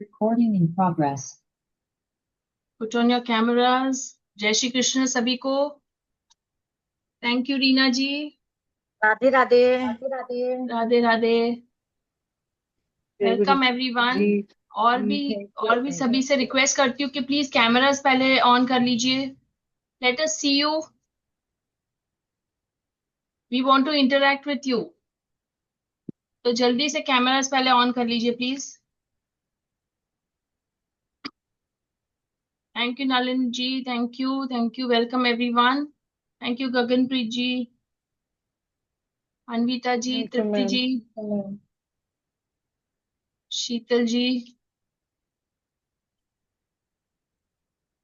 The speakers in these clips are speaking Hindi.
Recording in progress. Put on your cameras. जय श्री कृष्ण सभी को. Thank you Reena ji. Radhe Radhe. Radhe Radhe. Welcome everyone. और भी सभी से रिक्वेस्ट करती हूँ कि प्लीज कैमरास पहले ऑन कर लीजिए. Let us see you. We want to interact with you. तो जल्दी से कैमरास पहले ऑन कर लीजिए please. Thank you Nalin ji. Thank you. Welcome everyone. Thank you Gaganpreet ji, Anvita ji, Tripti ji, Sheetal ji.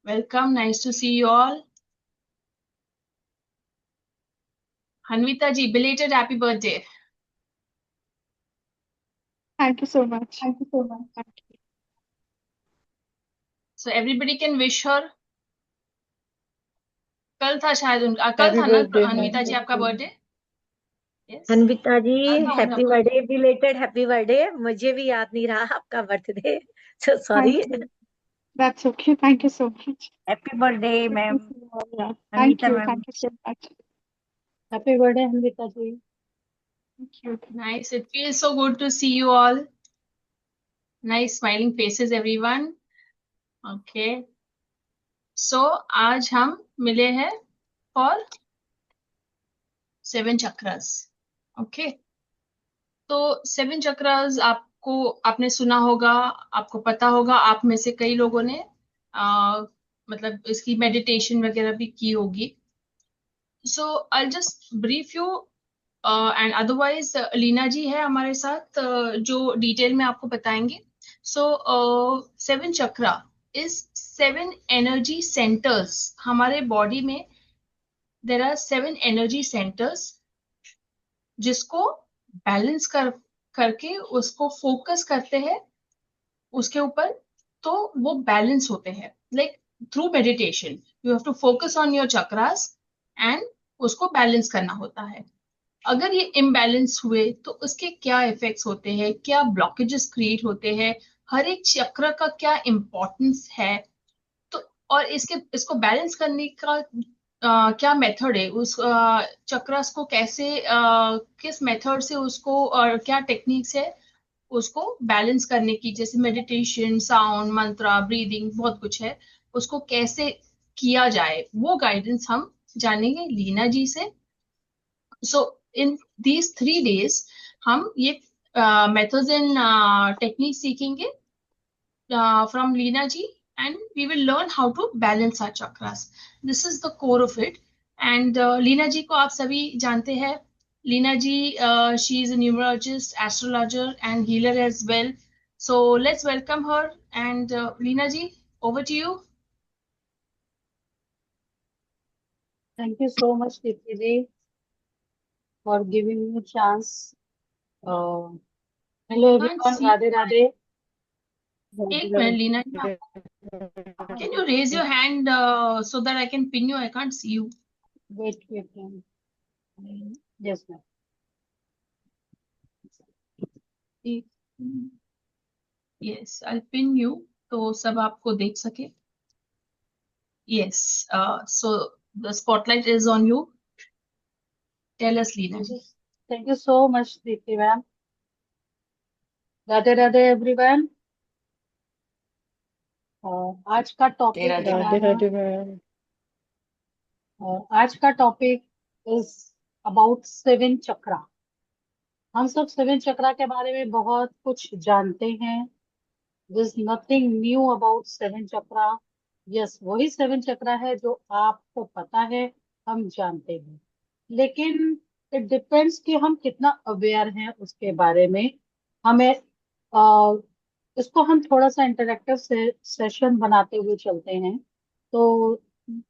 Welcome. Nice to see you all. Anvita ji, belated happy birthday. Thank you so much. So everybody can wish her. कल था शायद उनका, कल था ना अनविता जी आपका बर्थडे. अन्विता जी हाँ, happy birthday. Belated happy birthday. मुझे भी याद नहीं रहा आपका birthday. So sorry. That's okay. Thank you so much. Happy birthday ma'am. Yeah. Anvita ma'am. Thank you so much. Happy birthday Anvita ji. Thank you. Nice. It feels so good to see you all. Nice smiling faces everyone. Okay. So आज हम मिले हैं for 7 chakras. Okay. तो 7 chakras आपने सुना होगा, आपको पता होगा. आप में से कई लोगों ने मतलब इसकी मेडिटेशन वगैरह भी की होगी. So I'll just brief you and otherwise Leena जी है हमारे साथ जो डिटेल में आपको बताएंगे. So 7 chakra is 7 energy centers. हमारे बॉडी में there are 7 energy centers जिसको बैलेंस करके उसको फोकस करते हैं उसके ऊपर, तो वो बैलेंस होते हैं. Like through meditation you have to focus on your chakras and उसको बैलेंस करना होता है. अगर ये इम्बैलेंस हुए तो उसके क्या इफेक्ट्स होते हैं, क्या ब्लॉकेजेस क्रिएट होते हैं, हर एक चक्र का क्या इम्पोर्टेंस है. तो और इसको बैलेंस करने का क्या मेथड है, उस चक्रस को कैसे किस मेथड से उसको क्या टेक्निक्स है उसको बैलेंस करने की, जैसे मेडिटेशन, साउंड, मंत्रा, ब्रीदिंग, बहुत कुछ है. उसको कैसे किया जाए वो गाइडेंस हम जानेंगे लीना जी से. So in these 3 days हम ये methods and techniques सीखेंगे from Leena ji, and we will learn how to balance our chakras. This is the core of it. And Leena ji को आप सभी जानते हैं. Leena ji, she is a numerologist, astrologer and healer as well. So let's welcome her. And Leena ji, over to you. Thank you so much, Dipti ji, for giving me a chance. Hello everyone, See. Radhe Radhe. एक minute Leena, can you raise your hand so that I can pin you? I can't see you. Wait. Yes, ma'am. Yes, I'll pin you तो सब आपको देख सके. Yes, so the spotlight is on you. Tell us, Leena. Thank you so much, Dipti ma'am. Radhe Radhe everyone. आज का टॉपिक इज अबाउट 7 चक्रा. हम सब 7 चक्रा के बारे में बहुत कुछ जानते हैं. There is nothing new about 7 chakra. Yes, वही 7 चक्रा है जो आपको पता है, हम जानते हैं. लेकिन इट डिपेंड्स कि हम कितना अवेयर हैं उसके बारे में. हमें इसको हम थोड़ा सा इंटरेक्टिव सेशन बनाते हुए चलते हैं. तो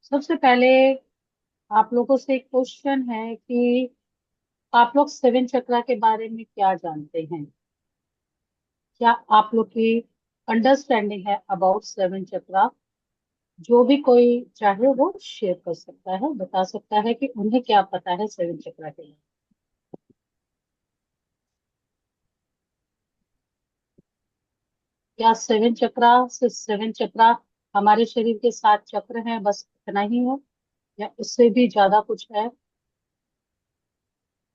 सबसे पहले आप लोगों से एक क्वेश्चन है कि आप लोग 7 चक्रा के बारे में क्या जानते हैं. क्या आप लोग की अंडरस्टैंडिंग है अबाउट 7 चक्रा. जो भी कोई चाहे वो शेयर कर सकता है, बता सकता है कि उन्हें क्या पता है 7 चक्रा के लिए. क्या 7 चक्रा सिर्फ 7 चक्रा हमारे शरीर के 7 चक्र हैं, बस इतना ही है या उससे भी ज्यादा कुछ है?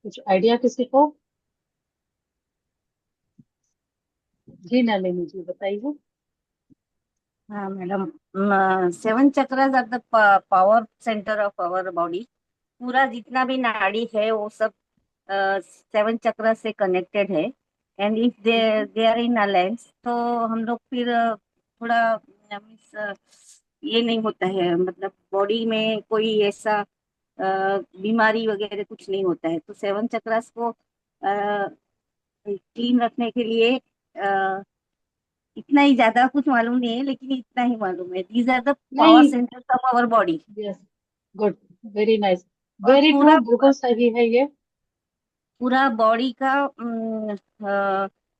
कुछ आइडिया किसी को? जी नलिनी जी बताइए। हाँ madam, 7 chakras are the power centre of our body. पूरा जितना भी नाड़ी है वो सब 7 चक्र से कनेक्टेड है। And if they are in alliance तो हम लोग फिर थोड़ा मीन्स ये नहीं होता है, मतलब बॉडी में कोई ऐसा बीमारी वगैरह कुछ नहीं होता है। तो 7 चक्रास को क्लीन रखने के लिए इतना ही ज्यादा कुछ मालूम नहीं है, लेकिन इतना ही मालूम है, दीज आर द पावर नहीं। Centres of our body. Yes, good, very nice, और वेरी ट्रू, पूरा बिल्कुल सही है ये। पूरा बॉडी का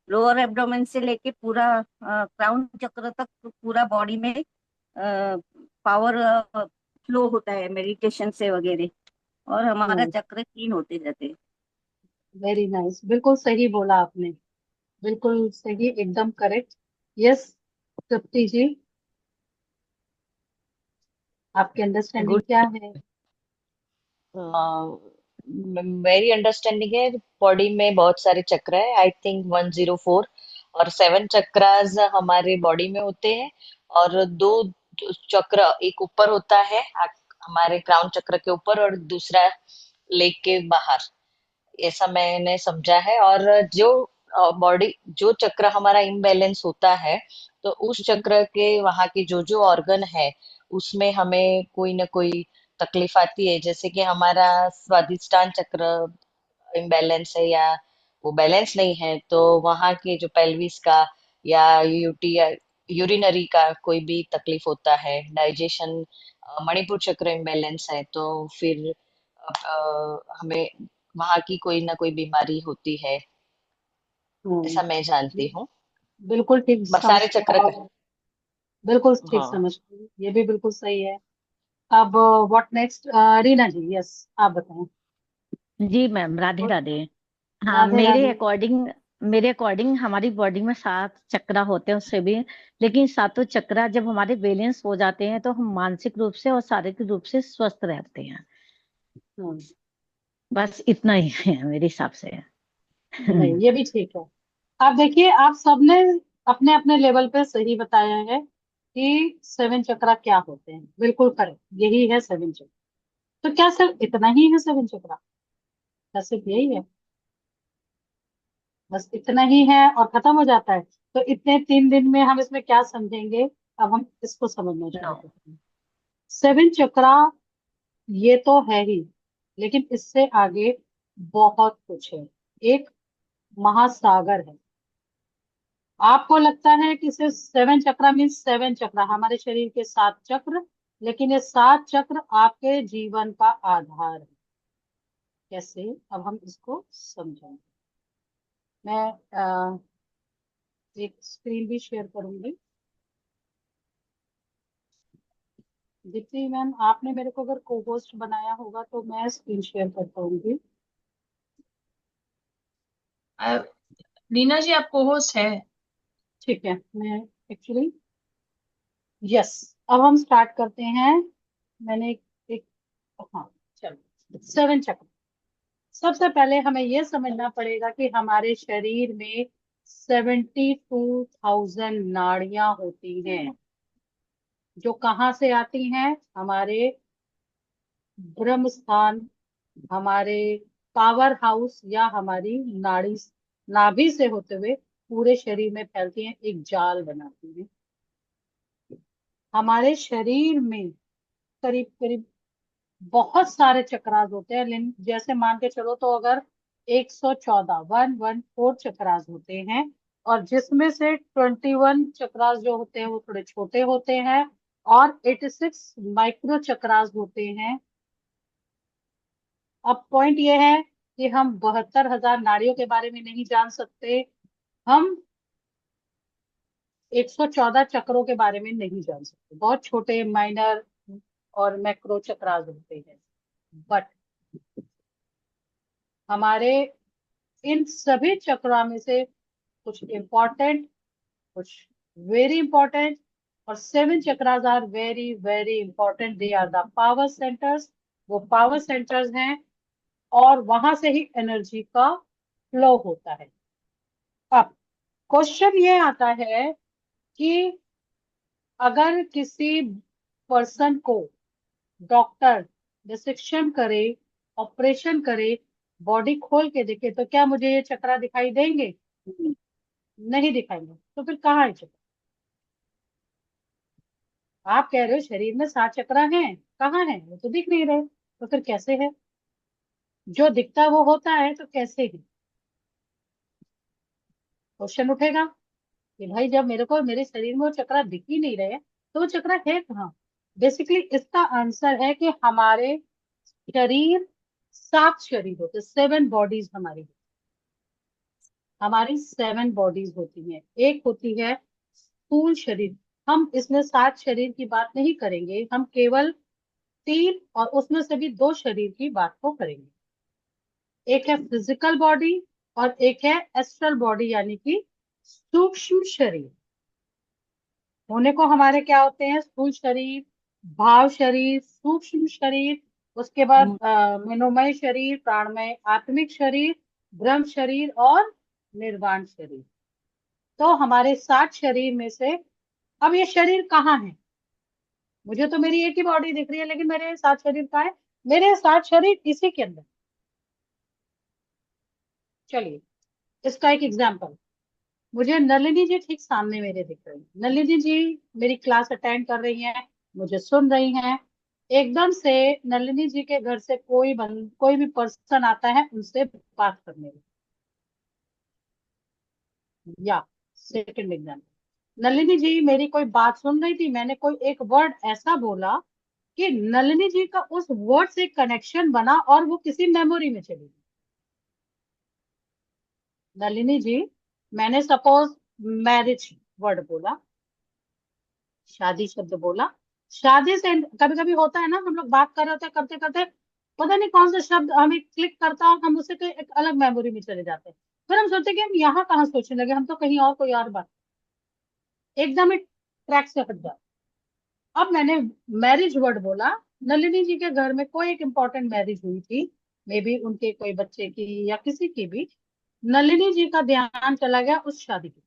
लोअर एब्डोमेन से लेके पूरा क्राउन चक्र तक पूरा बॉडी में पावर फ्लो होता है मेडिटेशन से वगैरह, और हमारा चक्र क्लीन होते जाते हैं। वेरी नाइस, बिल्कुल सही बोला आपने, बिल्कुल सही, एकदम करेक्ट। यस, तृप्ति जी, आपकी अंडरस्टैंडिंग गुड। क्या है? मेरी अंडरस्टैंडिंग है बॉडी में बहुत सारे चक्र है, आई थिंक 104, और 7 चक्रास हमारे बॉडी में होते हैं। और दो चक्र, एक ऊपर होता है हमारे क्राउन चक्र के ऊपर, और दूसरा लेग के बाहर, ऐसा मैंने समझा है। और जो बॉडी, जो चक्र हमारा इम्बैलेंस होता है, तो उस चक्र के वहां के जो जो ऑर्गन है उसमें हमें कोई ना कोई तकलीफ आती है। जैसे कि हमारा स्वादिष्टान चक्र इम्बैलेंस है या वो बैलेंस नहीं है, तो वहां के जो पेल्विस का या यूटी यूरिनरी का कोई भी तकलीफ होता है, डाइजेशन, मणिपुर चक्र इम्बैलेंस है, तो फिर हमें वहां की कोई ना कोई बीमारी होती है, ऐसा मैं जानती हूँ। बिल्कुल ठीक समझ सारे चक्र बिल्कुल ठीक हाँ। समझ, ये भी बिल्कुल सही है। अब what next? Reena ji, yes, आप बताएं। जी मैम, राधे Good. राधे। हाँ, राधे राधे। मेरे अकॉर्डिंग हमारी बॉडी में 7 चक्रा होते हैं उससे भी, लेकिन सातों चक्रा जब हमारे बैलेंस हो जाते हैं तो हम मानसिक रूप से और शारीरिक रूप से स्वस्थ रहते हैं। हम्म, बस इतना ही है मेरे हिसाब से। नहीं, ये भी ठीक है। आप देखिए, आप सबने अपने अपने लेवल पे सही बताया है कि 7 चक्रा क्या होते हैं, बिल्कुल करेक्ट, यही है 7 चक्रा। तो क्या सिर्फ इतना ही है 7 चक्रा? क्या सिर्फ यही है? बस इतना ही है और खत्म हो जाता है? तो इतने 3 दिन में हम इसमें क्या समझेंगे? अब हम इसको समझना शुरू नो। करते हैं। 7 चक्रा ये तो है ही, लेकिन इससे आगे बहुत कुछ है। एक महासागर है। आपको लगता है कि सिर्फ 7 चक्रा मीन्स 7 चक्रा, हमारे शरीर के 7 चक्र, लेकिन ये 7 चक्र आपके जीवन का आधार है। कैसे? अब हम इसको समझेंगे। मैं एक स्क्रीन भी शेयर करूंगी। दीप्ति मैम, आपने मेरे को अगर को होस्ट बनाया होगा तो मैं स्क्रीन शेयर कर पाऊंगी। रीना जी, आप को होस्ट है? ठीक है, मैं एक्चुअली, यस, अब हम स्टार्ट करते हैं। मैंने एक, हाँ, चलो, 7 चक्र। सबसे पहले हमें यह समझना पड़ेगा कि हमारे शरीर में 72,000 नाड़ियां होती हैं, जो कहाँ से आती हैं? हमारे ब्रह्म स्थान, हमारे पावर हाउस या हमारी नाड़ी, नाभि से होते हुए पूरे शरीर में फैलती हैं, एक जाल बनाती हैं। हमारे शरीर में करीब करीब बहुत सारे चक्रास होते हैं, लेकिन जैसे मान के चलो तो अगर 114 114 चक्रास होते हैं, और जिसमें से 21 चक्रास जो होते हैं वो थोड़े छोटे होते हैं, और 86 माइक्रो चक्रास होते हैं। अब पॉइंट ये है कि हम 72,000 नाड़ियों के बारे में नहीं जान सकते, हम 114 चक्रों के बारे में नहीं जान सकते। बहुत छोटे माइनर और मैक्रो चक्रास होते हैं, बट हमारे इन सभी चक्रों में से कुछ इम्पोर्टेंट, कुछ वेरी इंपॉर्टेंट। और 7 chakras are very very important, they are the power centres, वो पावर सेंटर्स हैं और वहां से ही एनर्जी का फ्लो होता है। अब क्वेश्चन ये आता है कि अगर किसी पर्सन को डॉक्टर डिसेक्शन करे, ऑपरेशन करे, बॉडी खोल के देखे, तो क्या मुझे ये चक्रा दिखाई देंगे? नहीं दिखाएंगे। तो फिर कहाँ है चक्र? आप कह रहे हो शरीर में 7 चक्रा हैं, कहाँ है? वो तो दिख नहीं रहे, तो फिर कैसे है? जो दिखता वो होता है, तो कैसे है? क्वेश्चन उठेगा कि भाई जब मेरे को मेरे शरीर में वो चक्रा दिख ही नहीं रहे, तो वो चक्रा है कहाँ? बेसिकली इसका आंसर है कि हमारे शरीर 7 शरीर होते, 7 बॉडीज हमारी 7 बॉडीज होती हैं। एक होती है स्थूल शरीर, हम इसमें 7 शरीर की बात नहीं करेंगे, हम केवल 3 और उसमें से भी 2 शरीर की बात को करेंगे। एक है फिजिकल बॉडी और एक है एस्ट्रल बॉडी, यानी कि सूक्ष्म शरीर। होने को हमारे क्या होते हैं? स्थूल शरीर, भाव शरीर, सूक्ष्म शरीर, उसके बाद मनोमय शरीर, प्राणमय आत्मिक शरीर, ब्रह्म शरीर और निर्वाण शरीर। तो हमारे 7 शरीर में से अब ये शरीर कहाँ है? मुझे तो मेरी एक ही बॉडी दिख रही है, लेकिन मेरे 7 शरीर कहाँ है? मेरे 7 शरीर इसी के अंदर। चलिए इसका एक एग्जाम्पल, मुझे नलिनी जी ठीक सामने मेरे दिख रही है। नलिनी जी मेरी क्लास अटेंड कर रही हैं, मुझे सुन रही हैं। एकदम से नलिनी जी के घर से कोई भी पर्सन आता है उनसे बात करने के। या सेकंड एग्जाम्पल, नलिनी जी मेरी कोई बात सुन रही थी, मैंने कोई एक वर्ड ऐसा बोला कि नलिनी जी का उस वर्ड से कनेक्शन बना और वो किसी मेमोरी में चली गई। नलिनी जी, मैंने सपोज मैरिज वर्ड बोला, शादी शब्द बोला, शादी से कभी कभी होता है ना, हम लोग बात कर रहे होते हैं, करते करते पता नहीं कौन सा शब्द हमें क्लिक करता है, हम उससे कोई एक अलग मेमोरी में चले जाते हैं। फिर हम सोचते हैं कि हम यहाँ कहाँ सोचने लगे, हम तो कहीं और कोई और बात, एकदम ही ट्रैक से हट जाते। अब मैंने मैरिज वर्ड बोला, नलिनी जी के घर में कोई एक इम्पोर्टेंट मैरिज हुई थी, मे बी उनके कोई बच्चे की या किसी की भी। नलिनी जी का ध्यान चला गया उस शादी की,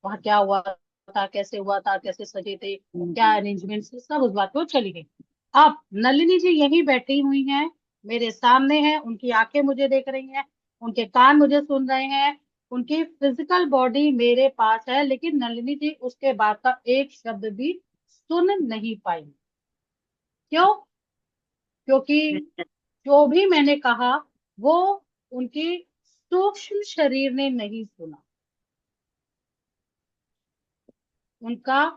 वहां क्या हुआ था, कैसे हुआ था, कैसे सजे थे, क्या अरेंजमेंट, सब उस बात को चली गई। अब नलिनी जी यहीं बैठी हुई हैं, मेरे सामने हैं, उनकी आंखें मुझे देख रही हैं, उनके कान मुझे सुन रहे हैं, उनकी फिजिकल बॉडी मेरे पास है, लेकिन नलिनी जी उसके बाद का एक शब्द भी सुन नहीं पाई। क्यों? क्योंकि जो भी मैंने कहा वो उनकी सूक्ष्म शरीर ने नहीं सुना। उनका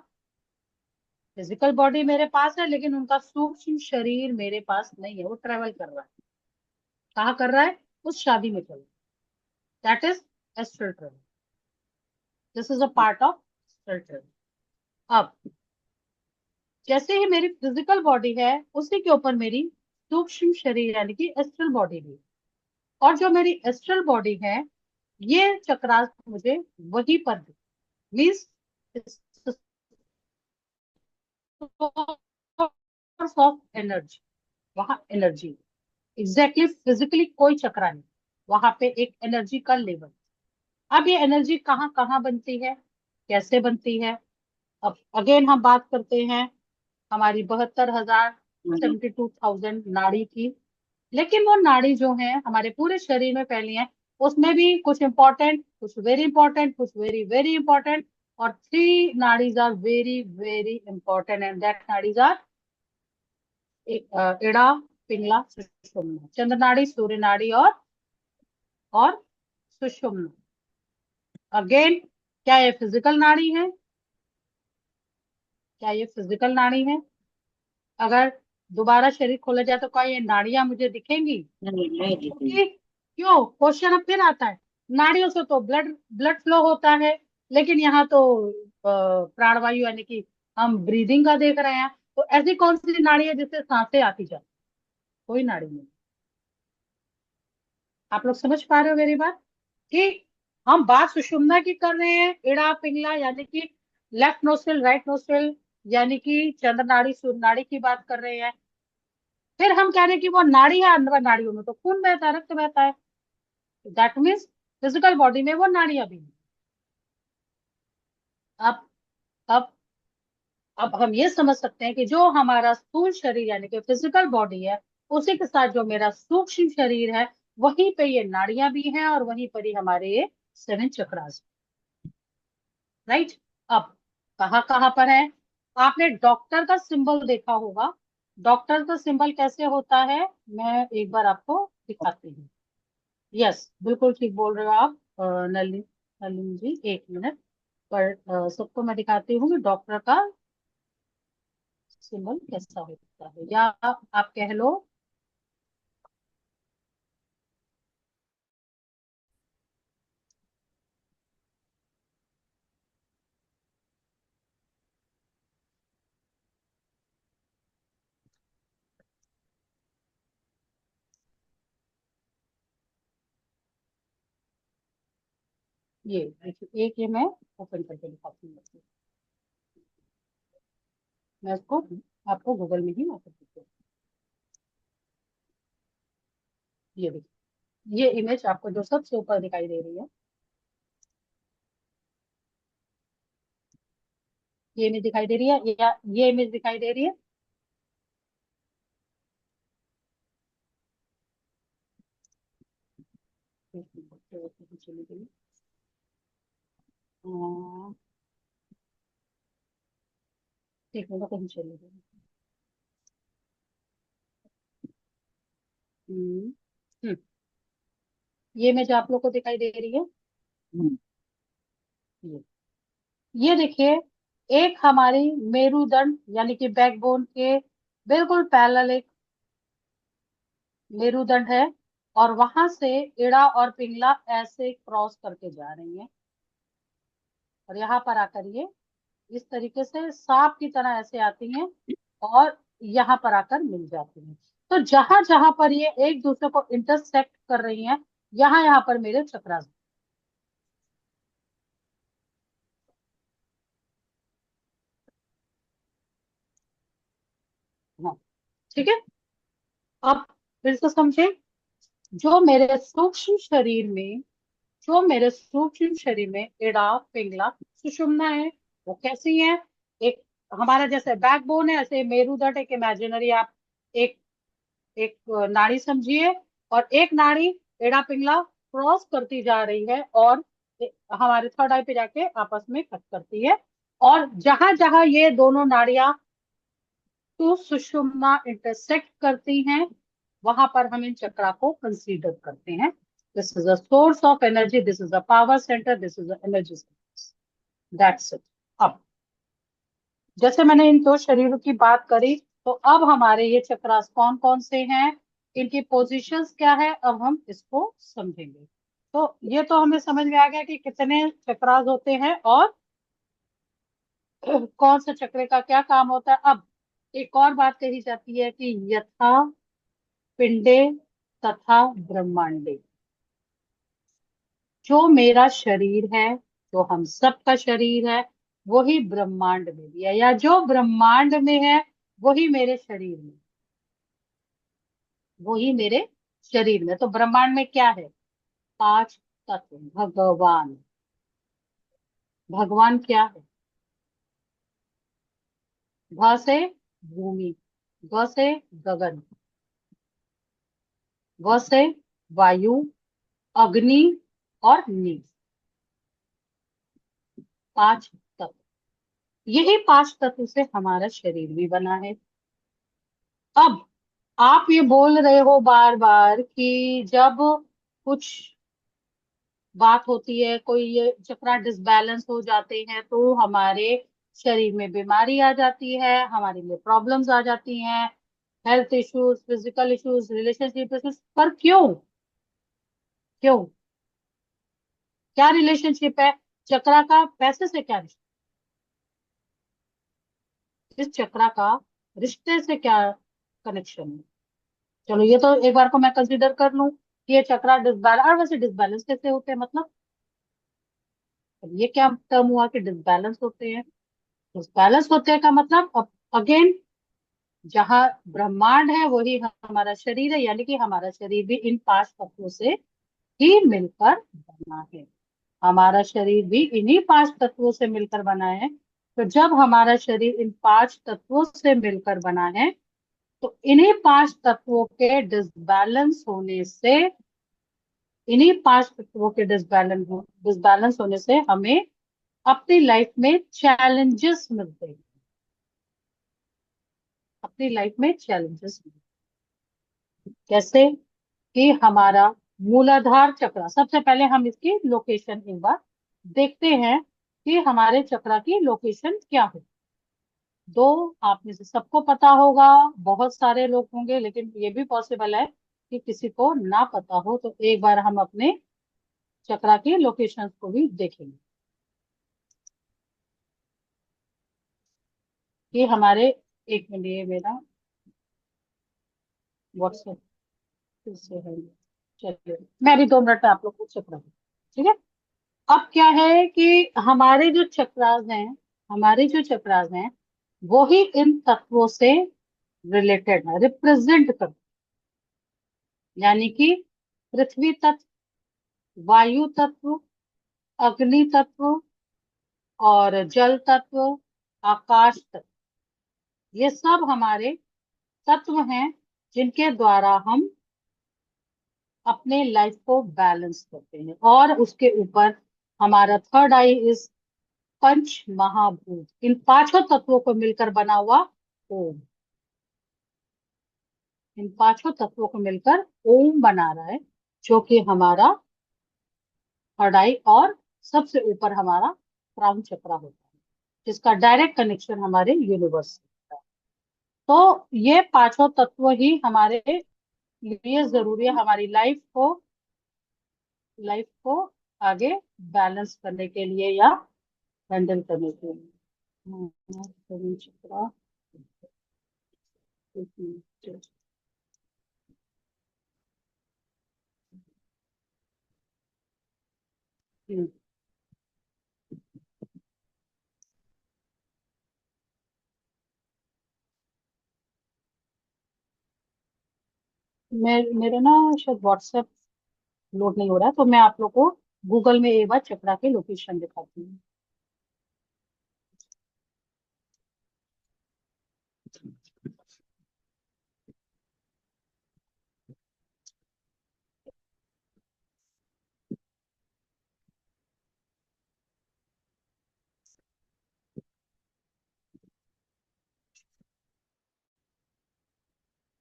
फिजिकल बॉडी मेरे पास है, लेकिन उनका सूक्ष्म शरीर मेरे पास नहीं है, वो ट्रेवल कर रहा है। कहाँ कर रहा है? उस शादी में चल, that is astral travel. This is a part of astral travel. अब जैसे ही मेरी फिजिकल बॉडी है, उसी के ऊपर मेरी सूक्ष्म शरीर यानी कि एस्ट्रल बॉडी भी, और जो मेरी एस्ट्रल बॉडी है, ये चक्रास मुझे वहीं पर मीन्स ऑफ एनर्जी, वहां एनर्जी एग्जैक्टली फिजिकली कोई चक्रा नहीं, वहां पे एक एनर्जी का लेवल। अब ये एनर्जी कहाँ कहाँ बनती है, कैसे बनती है? अब अगेन हम बात करते हैं हमारी 72,072,000 नाड़ी की। लेकिन वो नाड़ी जो है हमारे पूरे शरीर में फैली है, उसमें भी कुछ इंपॉर्टेंट, कुछ वेरी इंपॉर्टेंट, कुछ वेरी वेरी इंपॉर्टेंट, और 3 नाड़ीज are very very important, and that नाड़ीज आर इड़ा, पिंगला, सुषुम्ना, चंद्र नाड़ी, सूर्य नाड़ी और सुषुम्ना। अगेन, क्या ये फिजिकल नाड़ी है? क्या ये फिजिकल नाड़ी है? अगर दोबारा शरीर खोला जाए तो क्या ये नाड़ियां मुझे दिखेंगी? नहीं क्योंकि क्यों? क्वेश्चन अब फिर आता है, नाड़ियों से तो ब्लड ब्लड फ्लो होता है, लेकिन यहाँ तो प्राणवायु यानी कि हम ब्रीदिंग का देख रहे हैं, तो ऐसी कौन सी नाड़ी है जिससे सांसें आती जाए? कोई नाड़ी नहीं। आप लोग समझ पा रहे हो मेरी बात? कि हम बात सुषुम्ना की कर रहे हैं, इड़ा पिंगला यानी कि लेफ्ट नोस्ट्रल राइट नोस्ट्रल यानी कि चंद्र नाड़ी सूर्य नाड़ी की बात कर रहे हैं। फिर हम कह रहे हैं कि वो नाड़ी है, अंदर नाड़ियों में तो खून बहता है, रक्त बहता है, दैट मीन्स फिजिकल बॉडी में वो नाड़ियां भी हैं। अब अब अब हम ये समझ सकते हैं कि जो हमारा स्थूल शरीर यानी कि फिजिकल बॉडी है, उसी के साथ जो मेरा सूक्ष्म शरीर है, वहीं पे ये नाड़ियां भी हैं और वहीं पर ही हमारे ये 7 चक्रास, राइट। अब कहाँ कहाँ पर है? आपने डॉक्टर का सिंबल देखा होगा। डॉक्टर का सिंबल कैसे होता है, मैं एक बार आपको दिखाती हूँ। यस, बिल्कुल ठीक बोल रहे हो आप नलिनी नलिनी जी, एक मिनट। पर सबको मैं दिखाती हूँ कि डॉक्टर का सिंबल कैसा होता है, या आप कह लो ये देखिए, एक ये मैं ओपन करके दिखाती हूँ आपको। मैं इसको आपको गूगल में ही ओपन करती हूँ। ये देखिए, ये इमेज आपको जो सबसे ऊपर दिखाई दे रही है, ये इमेज दिखाई दे रही है या ये इमेज दिखाई दे रही है? चली गई। एक मिनट, कहीं चली गई। हम्म, हम्म, ये इमेज आप लोग को दिखाई दे रही है। ये ये देखिए, एक हमारी मेरुदंड यानी कि बैकबोन के बिल्कुल पैरेलल एक मेरुदंड है, और वहां से इड़ा और पिंगला ऐसे क्रॉस करके जा रही है, और यहाँ पर आकर ये इस तरीके से सांप की तरह ऐसे आती हैं और यहाँ पर आकर मिल जाती हैं। तो जहां जहां पर ये एक दूसरे को इंटरसेक्ट कर रही हैं, यहाँ यहाँ पर मेरे चक्रास। हाँ, ठीक है। अब फिर से समझे, जो मेरे सूक्ष्म शरीर में जो मेरे सूक्ष्म शरीर में इड़ा पिंगला सुषुम्ना है, वो कैसी है? एक हमारा जैसे बैकबोन है, ऐसे मेरुदंड एक इमेजिनरी आप एक एक नाड़ी समझिए, और एक नाड़ी इड़ा पिंगला क्रॉस करती जा रही है और हमारे थर्ड आई पे जाके आपस में कट करती है, और जहां जहां ये दोनों नाड़ियां तो सुषुम्ना इंटरसेक्ट करती हैं, वहां पर हम इन चक्रा को कंसीडर करते हैं। This is a source of energy, this is a power centre, this is a energy, that's it. अब जैसे मैंने इन दो शरीरों की बात करी, तो अब हमारे ये चक्रास कौन कौन से हैं, इनकी पोजीशंस क्या है, अब हम इसको समझेंगे। तो ये तो हमें समझ में आ गया कि कितने चक्रास होते हैं और कौन से चक्र का क्या काम होता है। अब एक और बात कही जाती है कि यथा पिंडे तथा ब्रह्मांडे, जो मेरा शरीर है, जो हम सबका शरीर है, वही ब्रह्मांड में भी है, या जो ब्रह्मांड में है वही मेरे शरीर में, वही मेरे शरीर में। तो ब्रह्मांड में क्या है? 5 तत्व। भगवान, भगवान क्या है? भ से भूमि, ग से गगन, व से वायु, अग्नि और नील, 5 तत्व। यही 5 तत्व से हमारा शरीर भी बना है। अब आप ये बोल रहे हो बार बार कि जब कुछ बात होती है, कोई ये चक्रा डिसबैलेंस हो जाते हैं, तो हमारे शरीर में बीमारी आ जाती है, हमारे लिए प्रॉब्लम्स आ जाती हैं, health issues, physical issues, relationship issues. पर क्यों? क्यों? क्या रिलेशनशिप है चक्रा का पैसे से? क्या रिश्ता? इस चक्रा का रिश्ते से क्या कनेक्शन है? चलो, ये तो एक बार को मैं कंसिडर कर लूं कि ये चक्रा डिसबैलेंस, और वैसे डिसबैलेंस कैसे होते हैं मतलब? ये क्या टर्म हुआ कि डिसबैलेंस होते हैं? डिसबैलेंस होते हैं का मतलब अगेन जहां ब्रह्मांड है वही हमारा शरीर है, यानी कि हमारा शरीर भी इन 5 तत्वों से ही मिलकर बना है। हमारा शरीर भी इन्हीं 5 तत्वों से मिलकर बना है। तो जब हमारा शरीर इन 5 तत्वों से मिलकर बना है, तो इन्हीं 5 तत्वों के डिसबैलेंस होने से, इन्हीं 5 तत्वों के डिसबैलेंस होने से हमें अपनी लाइफ में चैलेंजेस मिलते हैं। अपनी लाइफ में चैलेंजेस मिलते हैं कैसे? कि हमारा मूलाधार चक्र, सबसे पहले हम इसकी लोकेशन एक बार देखते हैं कि हमारे चक्र की लोकेशन क्या है। दो, आप में से सबको पता होगा, बहुत सारे लोग होंगे, लेकिन ये भी पॉसिबल है कि किसी को ना पता हो। तो एक बार हम अपने चक्र की लोकेशंस को भी देखेंगे कि हमारे, एक मिनट, ये मेरा व्हाट्सएप फिर से है। चलिए मैं अभी 2 मिनट में आप लोग को चक्र, ठीक है। अब क्या है कि हमारे जो चक्रास हैं, हमारे जो चक्रास हैं वो ही इन तत्वों से रिलेटेड है, रिप्रेजेंट कर, यानी कि पृथ्वी तत्व, वायु तत्व, अग्नि तत्व और जल तत्व, आकाश तत्व, ये सब हमारे तत्व हैं जिनके द्वारा हम अपने लाइफ को बैलेंस करते हैं। और उसके ऊपर हमारा थर्ड आई इज पंच महाभूत, इन 5 तत्वों को मिलकर बना हुआ ओम। इन 5 तत्वों को मिलकर ओम बना रहा है, जो कि हमारा थर्ड आई, और सबसे ऊपर हमारा क्राउन चक्र होता है, जिसका डायरेक्ट कनेक्शन हमारे यूनिवर्स से होता है। तो ये 5 तत्व ही हमारे लिए जरूरी है, हमारी लाइफ को आगे बैलेंस करने के लिए या हैंडल करने के लिए। क्राउन चक्र, एक मिनट। हम्म, मेरे ना शायद व्हाट्सएप लोड नहीं हो रहा है, तो मैं आप लोग को गूगल में एक बार चक्रा की लोकेशन दिखाती हूँ।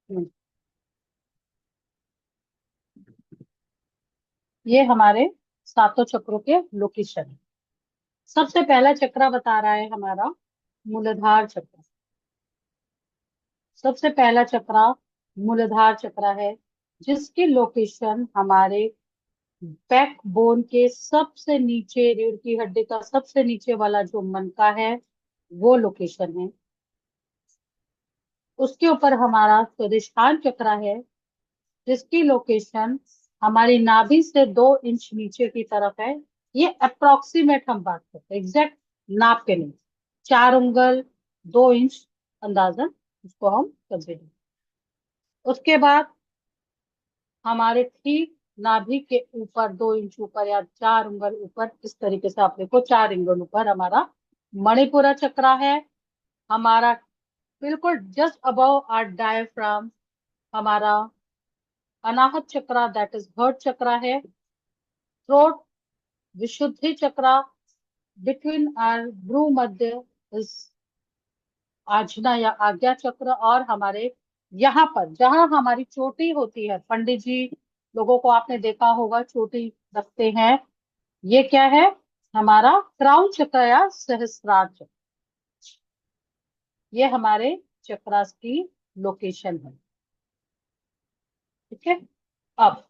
हम्म, ये हमारे 7 चक्रों के लोकेशन है। सबसे पहला चक्र बता रहा है हमारा मूलाधार चक्र। सबसे पहला चक्र मूलाधार चक्र है, जिसकी लोकेशन हमारे बैकबोन के सबसे नीचे, रीढ़ की हड्डी का सबसे नीचे वाला जो मनका है वो लोकेशन है। उसके ऊपर हमारा स्वादिष्ठान चक्र है, जिसकी लोकेशन हमारी नाभि से 2 इंच नीचे की तरफ है। ये अप्रोक्सीमेट हम बात करते हैं, एग्जैक्ट नाप के नहीं, 4 उंगल 2 इंच अंदाजन इसको हम कंसिडर। उसके बाद हमारे ठीक नाभि के ऊपर 2 इंच ऊपर या 4 उंगल ऊपर, इस तरीके से आप देखो 4 उंगल ऊपर हमारा मणिपुरा चक्र है। हमारा बिल्कुल जस्ट अबव आर डायफ्राम हमारा अनाहत चक्र, दैट इज हर्ट चक्र है। थ्रोट विशुद्धि चक्र, बिटवीन आर भ्रू मध्य इज आजना या आज्ञा चक्र। और हमारे यहाँ पर जहां हमारी चोटी होती है, पंडित जी लोगों को आपने देखा होगा चोटी रखते हैं, ये क्या है? हमारा क्राउन चक्र या सहस्त्रार चक्र। ये हमारे चक्रास की लोकेशन है, ठीक है। अब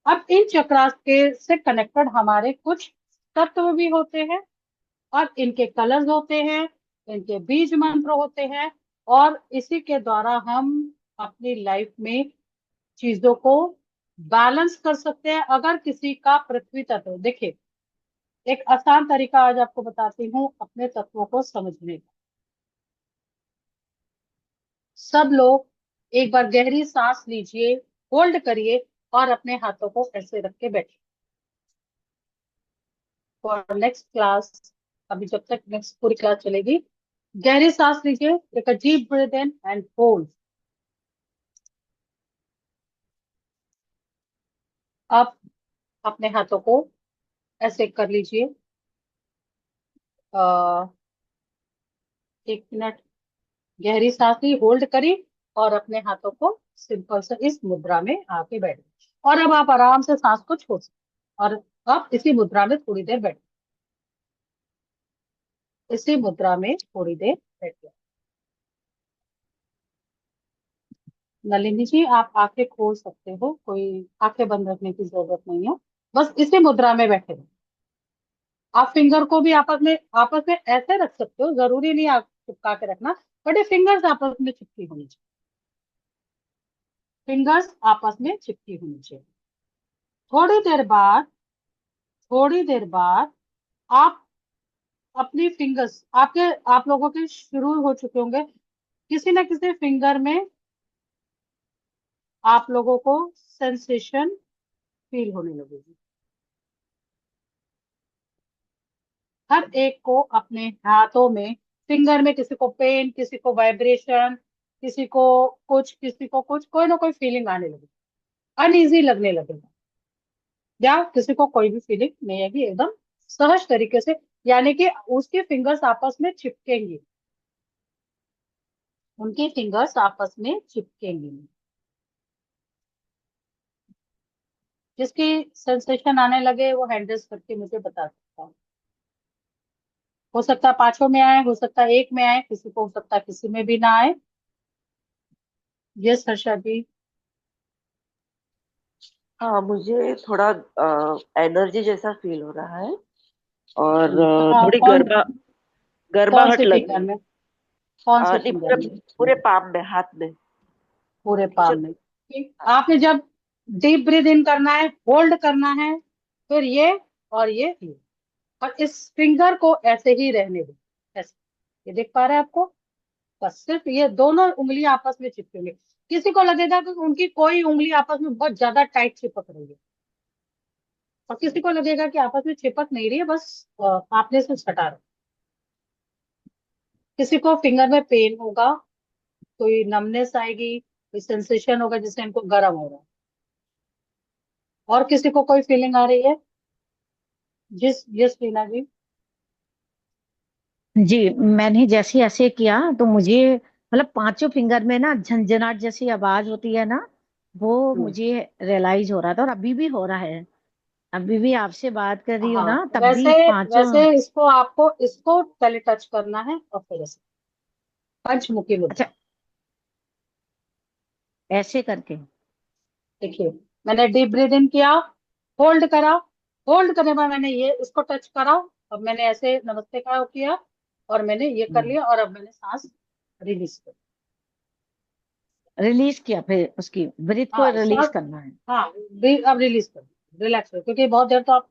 अब इन चक्रास के से कनेक्टेड हमारे कुछ तत्व भी होते हैं, और इनके कलर्स होते हैं, इनके बीज मंत्र होते हैं, और इसी के द्वारा हम अपनी लाइफ में चीजों को बैलेंस कर सकते हैं। अगर किसी का पृथ्वी तत्व, देखिए एक आसान तरीका आज आपको बताती हूँ अपने तत्वों को समझने का। सब लोग एक बार गहरी सांस लीजिए, होल्ड करिए और अपने हाथों को ऐसे रख के बैठिए फॉर नेक्स्ट क्लास। अभी जब तक नेक्स्ट पूरी क्लास चलेगी, गहरी सांस लीजिए, take a deep breath in and hold. अब अपने हाथों को ऐसे कर लीजिए, 1 मिनट गहरी सांस ली, होल्ड करी और अपने हाथों को सिंपल से इस मुद्रा में आके बैठ गए। और अब आप आराम से सांस को छोड़ सकते, और आप इसी मुद्रा में थोड़ी देर बैठ, इसी मुद्रा में थोड़ी देर बैठ गए। नलिनी जी, आप आंखें खोल सकते हो, कोई आंखें बंद रखने की जरूरत नहीं है, बस इसी मुद्रा में बैठे रहो। आप फिंगर को भी आपस में ऐसे रख सकते हो, जरूरी नहीं आप चिपका के रखना, बट ये फिंगर्स आपस में चिपकी होनी चाहिए, फिंगर्स आपस में चिपकी होनी चाहिए। थोड़ी देर बाद, थोड़ी देर बाद आप अपनी फिंगर्स, आप लोगों के शुरू हो चुके होंगे, किसी ना किसी फिंगर में आप लोगों को सेंसेशन फील होने लगेगी। हर एक को अपने हाथों में, फिंगर में, किसी को पेन, किसी को वाइब्रेशन, किसी को कुछ, किसी को कुछ, कोई ना कोई फीलिंग आने लगेगी, अनईजी लगने लगेगा, या किसी को कोई भी फीलिंग नहीं आएगी, एकदम सहज तरीके से, यानी कि उसके फिंगर्स आपस में चिपकेंगे, उनके फिंगर्स आपस में चिपकेंगे। जिसकी सेंसेशन आने लगे वो हैंडल्स करके मुझे बता सकता है। हो सकता है 5 में आए, हो सकता है 1 में आए, किसी को हो सकता है किसी में भी ना आए। यस हर्षा जी। हाँ, मुझे थोड़ा एनर्जी जैसा फील हो रहा है, और हाँ, थोड़ी कौन कौन गर्माहट से लग फिंगर रही में, कौन से है। नहीं, फिंगर पूरे में? पूरे पाम में, हाथ में। पूरे मुझे पाम में। ठीक, आपने जब डीप ब्रीथ इन करना है, होल्ड करना है, फिर ये और ये, और इस फिंगर को ऐसे ही रहने दो, ऐसे। ये देख पा रहे हैं आपको? बस सिर्फ ये दोनों उंगलियां आपस में चिपकेंगे। किसी को लगेगा कि उनकी कोई उंगली आपस में बहुत ज्यादा टाइट चिपक रही है, और किसी को लगेगा कि आपस में चिपक नहीं रही है, बस आपने से हटा रहा। किसी को फिंगर में पेन होगा, कोई नमनेस आएगी, कोई सेंसेशन होगा जिससे इनको गर्म हो रहा है, और किसी को कोई फीलिंग आ रही है। जिस यस रीना जी। जी, मैंने जैसे ऐसे किया तो मुझे मतलब पांचों फिंगर में ना झंझनाहट जैसी आवाज होती है ना, वो हम्म, मुझे रियलाइज हो रहा था, और अभी भी हो रहा है। अभी भी आपसे बात कर रही हूँ हाँ, ना, तब वैसे भी पांचों। वैसे इसको आपको इसको पहले टच करना है और फिर ऐसे पंचमुखी मुद्रा। अच्छा, ऐसे करके। देखिए, मैंने डीप ब्रीथ इन किया, होल्ड करा, होल्ड करने में मैंने ये इसको टच करा, अब मैंने ऐसे नमस्ते का किया, और मैंने ये कर लिया, और अब मैंने सांस रिलीज कर। रिलीज किया, फिर उसकी ब्रीथ को हाँ रिलीज सांस, करना है। हाँ अब रिलीज कर, रिलैक्स कर, क्योंकि बहुत देर तो आप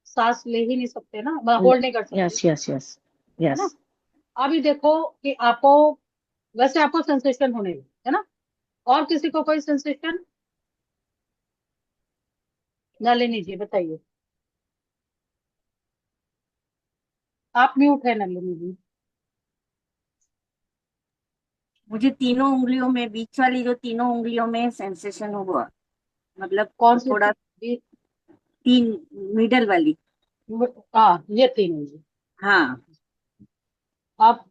सांस ले ही नहीं सकते ना, होल्ड नहीं कर सकते, यस यस यस है यस। ना? अभी देखो कि आपको, वैसे आपको सेंसेशन होने लगी है ना, और किसी को कोई सेंसेशन? नलिनी जी बताइए। आप म्यूट है नलिनी जी। मुझे तीनों उंगलियों में, बीच वाली जो तीनों उंगलियों में सेंसेशन हुआ, मतलब कौन सी थोड़ा भी? तीन, मिडल वाली। हाँ, ये 3 जी। हाँ, अब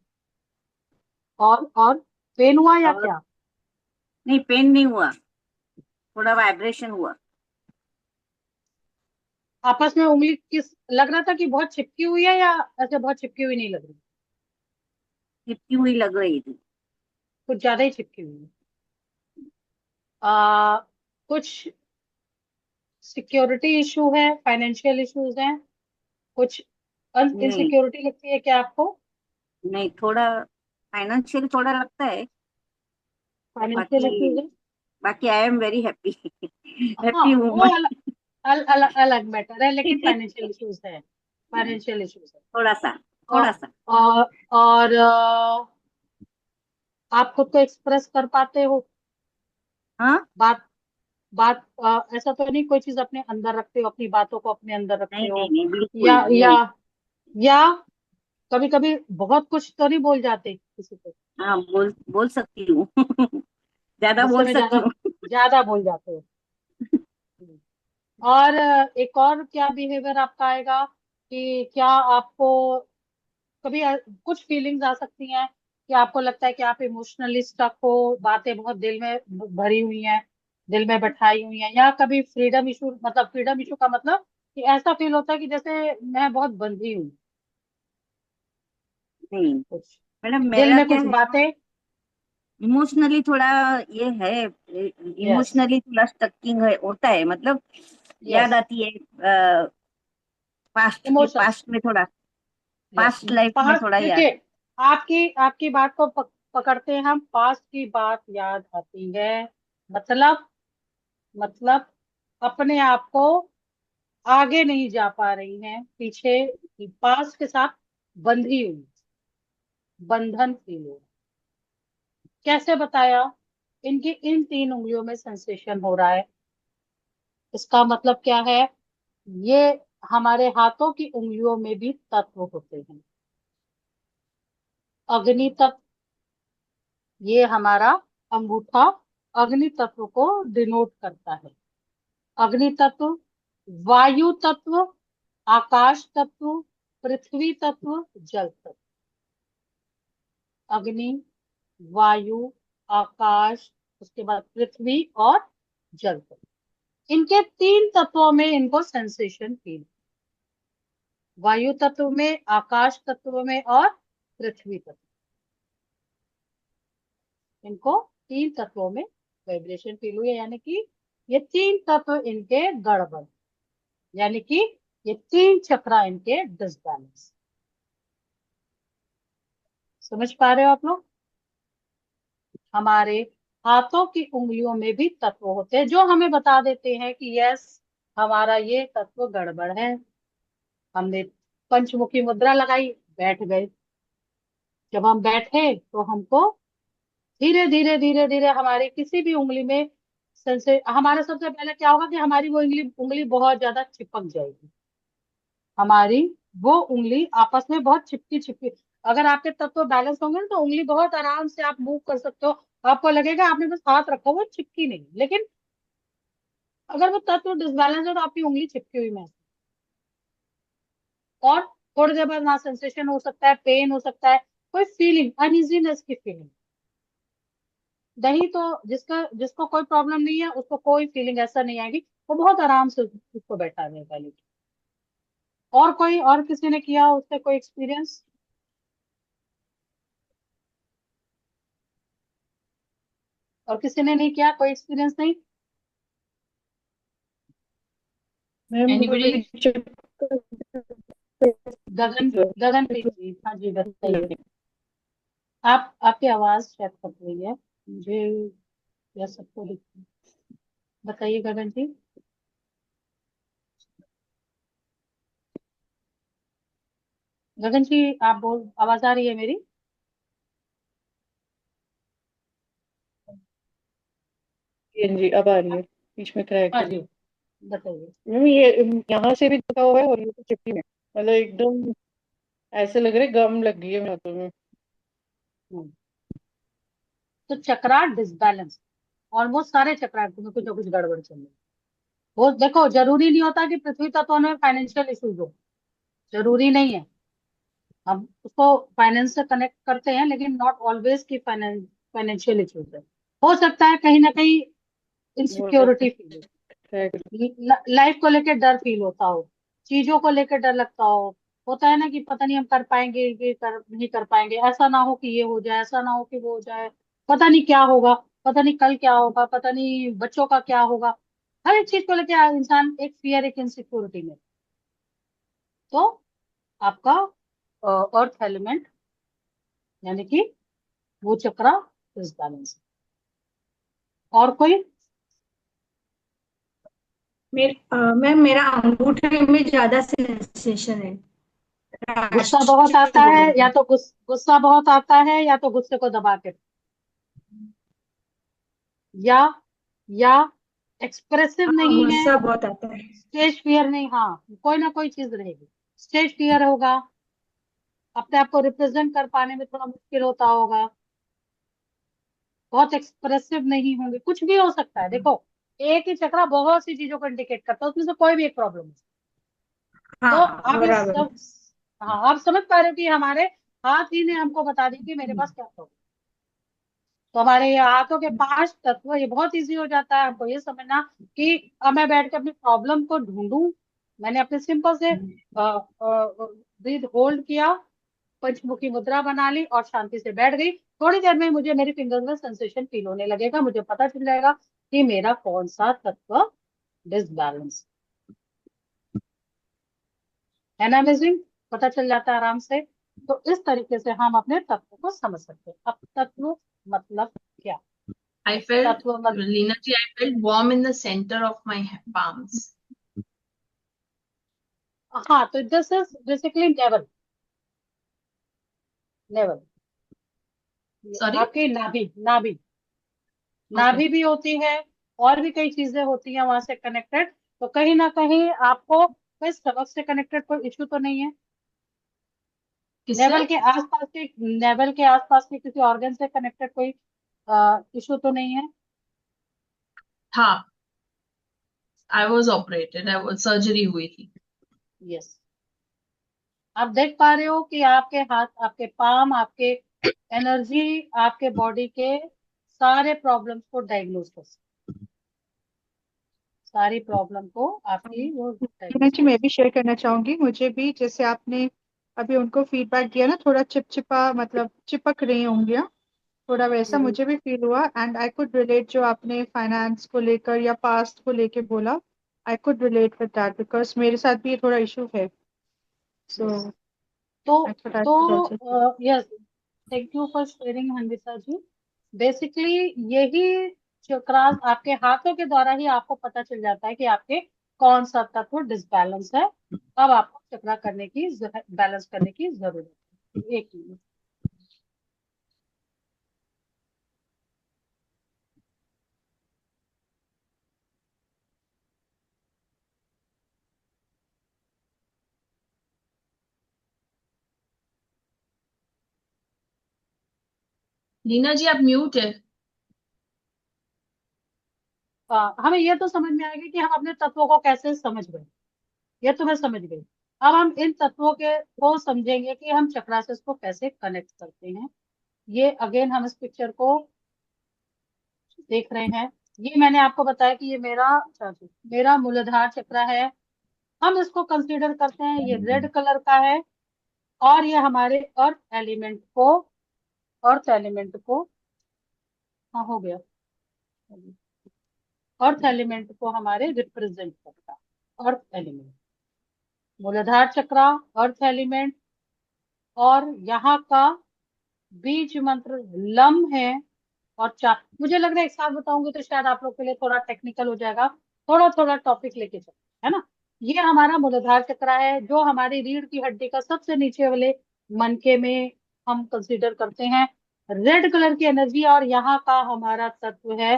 और पेन हुआ या और क्या? नहीं, पेन नहीं हुआ, थोड़ा वाइब्रेशन हुआ। आपस में उंगली किस लग रहा था कि बहुत चिपकी हुई है, या ऐसे बहुत चिपकी हुई नहीं लग रही? चिपकी हुई लग रही थी। कुछ ज्यादा ही चिपकी हुई है। आ, कुछ सिक्योरिटी इशू है, फाइनेंशियल इश्यूज हैं, कुछ नहीं, इनसिक्योरिटी लगती है क्या आपको? नहीं, थोड़ा फाइनेंशियल थोड़ा लगता है। फाइनेंशियल बाकी इश्यूज है। बाकी आई एम वेरी हैप्पी, हाँ, हैप्पी वो वूमन। अलग अलग अलग मैटर है, लेकिन फाइनेंशियल इश्यूज है। फाइनेंशियल इश्यूज है। थोड़ा सा और थोड़ा सा। और आप खुद को एक्सप्रेस कर पाते हो? हाँ, बात बात ऐसा तो नहीं कोई चीज अपने अंदर रखते हो, अपनी बातों को अपने अंदर रखते नहीं नहीं हो? नहीं, बिल्कुल या नहीं। या कभी कभी बहुत कुछ तो नहीं बोल जाते किसी को? हाँ, बोल बोल सकती हूँ। ज्यादा गुस्से बोल में सकती ज्यादा हूँ। ज्यादा बोल जाते हो? और एक और क्या बिहेवियर आपका आएगा कि क्या आपको कभी कुछ फीलिंग्स आ सकती हैं कि आपको लगता है कि आप इमोशनली स्टक हो, बातें बहुत दिल में भरी हुई हैं, दिल में बैठाई हुई हैं, या कभी फ्रीडम इशू, मतलब फ्रीडम इशू का मतलब कि ऐसा फील होता है कि जैसे मैं बहुत बंधी हूँ, नहीं कुछ मैडम, दिल मेरा में क्या कुछ है, बातें। इमोशनली थोड़ा ये है, यस, इमोशनली थोड़ा स्टकिंग है, होता है, मतलब याद यस, आती है इमोशंस। पास्ट में थोड़ा, यस, पास्ट लाइफ में पास्ट, थोड़ा याद। देखिए आपकी आपकी बात को पकड़ते हैं हम, पास्ट की बात याद आती है, मतलब मतलब अपने आप को आगे नहीं जा पा रही हैं, पीछे पास्ट के साथ बंधी हुई, बंधन फील हो। कैसे बताया? इनकी इन 3 उंगलियों में सेंसेशन हो रहा है। इसका मतलब क्या है? ये हमारे हाथों की उंगलियों में भी तत्व होते हैं। अग्नि तत्व, ये हमारा अंगूठा अग्नि तत्व को डिनोट करता है। अग्नि तत्व, वायु तत्व, आकाश तत्व, पृथ्वी तत्व, जल तत्व। अग्नि, वायु, आकाश, उसके बाद पृथ्वी और जल तत्व। इनके 3 तत्वों में इनको सेंसेशन फील, वायु तत्व में, आकाश तत्व में और पृथ्वी तत्व, इनको 3 तत्वों में वाइब्रेशन फील हुई है। यानी कि ये 3 तत्व इनके गड़बड़, यानी कि ये 3 चक्रा इनके डिसबैलेंस। समझ पा रहे हो आप लोग? हमारे हाथों की उंगलियों में भी तत्व होते हैं जो हमें बता देते हैं कि यस, हमारा ये तत्व गड़बड़ है। हमने पंचमुखी मुद्रा लगाई, बैठ गए। जब हम बैठे तो हमको धीरे धीरे धीरे धीरे हमारी किसी भी उंगली में सेंसे, हमारा सबसे पहले क्या होगा कि हमारी वो उंगली उंगली बहुत ज्यादा चिपक जाएगी। हमारी वो उंगली आपस में बहुत चिपकी चिपकी, अगर आपके तत्व बैलेंस होंगे ना तो उंगली बहुत आराम से आप मूव कर सकते हो। आपको लगेगा आपने बस हाथ रखा हुआ, चिपकी नहीं। लेकिन अगर वो तत्व डिसबैलेंस हो तो आपकी उंगली चिपकी हुई महसूस, और थोड़ी देर बाद वहां सेंसेशन हो सकता है, पेन हो सकता है, कोई फीलिंग, अनइजीनेस की फीलिंग। नहीं तो जिसको कोई प्रॉब्लम नहीं है उसको कोई फीलिंग ऐसा नहीं आएगी, वो बहुत आराम से उसको बैठा रहेगा। लेकिन और कोई, और किसी ने किया उससे कोई एक्सपीरियंस? और किसी ने नहीं किया, कोई एक्सपीरियंस नहीं? Ma'am anybody? मुझे चक्कर गगन, गगनप्रीत जी, हाँ जी बताइए। आपकी आवाज शायद कट रही है मुझे या सबको दिख, बताइए गगन जी। गगन जी आप बोल, आवाज आ रही है मेरी? जी अब आ रही है, बीच में क्रैक हाँ हो जी गई। बताइए। मैम ये यहाँ से भी लगा हुआ है और ये तो चिपकी में, मतलब एकदम ऐसे लग रहा है गम लग गई है मेरे हाथों में। हम्म, तो चक्रा डिसबैलेंस, ऑलमोस्ट सारे चक्रा में कुछ ना कुछ गड़बड़ चल रही है। वो देखो, जरूरी नहीं होता कि पृथ्वी तत्व में फाइनेंशियल इश्यूज हो, जरूरी नहीं है। हम उसको फाइनेंस से कनेक्ट करते हैं लेकिन नॉट ऑलवेज की फाइनेंशियल इश्यूज है। हो सकता है कहीं ना कहीं वो ऐसे इनसिक्योरिटी फील क्रैक। हो, लाइफ को लेकर डर फील होता हो, चीजों को लेकर डर लगता हो। होता है ना कि पता नहीं हम कर पाएंगे कि कर नहीं कर पाएंगे, ऐसा ना हो कि ये हो जाए, ऐसा ना हो कि वो हो जाए, पता नहीं क्या होगा, पता नहीं कल क्या होगा, पता नहीं बच्चों का क्या होगा। हर एक चीज को लेकर इंसान एक फियर, एक इनसिक्योरिटी में। तो आपका अर्थ एलिमेंट, यानी कि वो चक्रा डिसबैलेंस। और कोई? मैम मेरा अंगूठे में ज्यादा सेंसेशन है। गुस्सा बहुत आता है, या तो गुस्सा बहुत आता है, या तो गुस्से को दबा के, या या एक्सप्रेसिव नहीं है, गुस्सा बहुत आता है। स्टेज फियर नहीं, हाँ कोई ना कोई चीज रहेगी। स्टेज फियर होगा, अपने आप को रिप्रेजेंट कर पाने में थोड़ा मुश्किल होता होगा, बहुत एक्सप्रेसिव नहीं होंगे, कुछ भी हो सकता है। देखो, एक ही चक्रा बहुत सी चीजों को इंडिकेट करता है, उसमें से कोई भी एक प्रॉब्लम है। तो हाँ आप इस बराबर। सब, हाँ आप समझ पा रहे हो कि हमारे हाथ ही ने हमको बता दिया कि मेरे पास क्या प्रॉब्लम। तो हमारे ये हाथों के 5 तत्व, ये बहुत इजी हो जाता है हमको ये समझना कि अब मैं बैठ के अपनी प्रॉब्लम को ढूंढूं। मैंने अपने सिंपल से ब्रीथ होल्ड किया, पंचमुखी मुद्रा बना ली और शांति से बैठ गई। थोड़ी देर में मुझे मेरी फिंगर्स में सेंसेशन फील होने लगेगा, मुझे पता चल जाएगा कि मेरा कौन सा तत्व डिसबैलेंस है ना। अमेजिंग, पता चल जाता है आराम से। तो इस तरीके से हम अपने तत्व को समझ सकते हैं। अब तत्व मतलब क्या? I felt, तत्व मतलब, Leena ji, I felt warm in the center of my palms. हाँ तो this is basically naval. Naval Sorry? आपकी नाभि, नाभि Okay. नाभि भी होती है, और भी कई चीजें होती हैं वहां से कनेक्टेड। तो कहीं ना कहीं आपको कोई स्टमक से कनेक्टेड कोई इश्यू तो नहीं है? किससे? नेवल के आसपास के, नेवल के आसपास के किसी ऑर्गन से कनेक्टेड कोई इश्यू तो नहीं है? हाँ, I was operated, I was surgery हुई थी। यस, आप देख पा रहे हो कि आपके हाथ, आपके पाम, आपके एनर्जी, आपके बॉडी के सारे प्रॉब्लम्स को डायग्नोज कर सकते, सारी प्रॉब्लम को आपकी वो मीना डायग्नोज जी, कर मैं सकते। भी शेयर करना चाहूंगी। मुझे भी जैसे आपने अभी उनको फीडबैक दिया ना, थोड़ा चिपचिपा, मतलब चिपक रही उंगलियां, थोड़ा वैसा मुझे भी फील हुआ। एंड आई कुड रिलेट, जो आपने फाइनेंस को लेकर या पास्ट को लेकर बोला, I could relate with that because मेरे साथ भी ये थोड़ा इशू है। So Yes. तो I thought I could also. Yes, thank you for sharing Hansita ji. Basically यही चक्रास आपके हाथों के द्वारा ही आपको पता चल जाता है कि आपके कौन सा तत्व डिसबैलेंस है। अब आपको चक्रा करने की, बैलेंस करने की जरूरत है। एक मिनट। लीना जी, आप म्यूट है। हमें ये तो समझ में आएगा कि हम अपने तत्वों को कैसे समझ गए, ये तो मैं समझ गई। अब हम इन तत्वों के को समझेंगे कि हम चक्रासेस को कैसे कनेक्ट करते हैं। ये अगेन हम इस पिक्चर को देख रहे हैं। ये मैंने आपको बताया कि ये मेरा मूलाधार चक्र है। हम इसको कंसीडर करते हैं, ये रेड कलर का है, और ये हमारे अर्थ एलिमेंट को हाँ हो गया, अर्थ एलिमेंट को हमारे रिप्रेजेंट करता है। अर्थ एलिमेंट, मूलाधार चक्र, अर्थ एलिमेंट, और यहाँ का बीज मंत्र लम है। और चार, मुझे लग रहा है एक साथ बताऊंगी तो शायद आप लोग के लिए थोड़ा टेक्निकल हो जाएगा, थोड़ा थोड़ा टॉपिक लेके चलते है ना। ये हमारा मूलाधार चक्र है, जो हमारी रीढ़ की हड्डी का सबसे नीचे वाले मनके में हम कंसीडर करते हैं। रेड कलर की एनर्जी, और यहाँ का हमारा तत्व है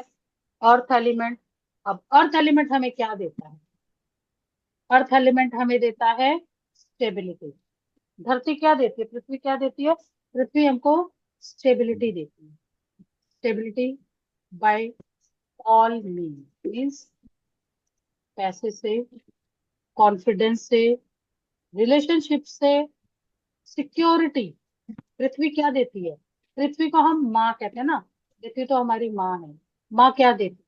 अर्थ एलिमेंट। अब अर्थ एलिमेंट हमें क्या देता है? अर्थ एलिमेंट हमें देता है स्टेबिलिटी। धरती क्या देती है, पृथ्वी क्या देती है? पृथ्वी हमको स्टेबिलिटी देती है। स्टेबिलिटी बाय ऑल मीन्स पैसे से, कॉन्फिडेंस से, रिलेशनशिप से, सिक्योरिटी। पृथ्वी क्या देती है? पृथ्वी को हम माँ कहते हैं ना, पृथ्वी तो हमारी माँ है। माँ क्या देती?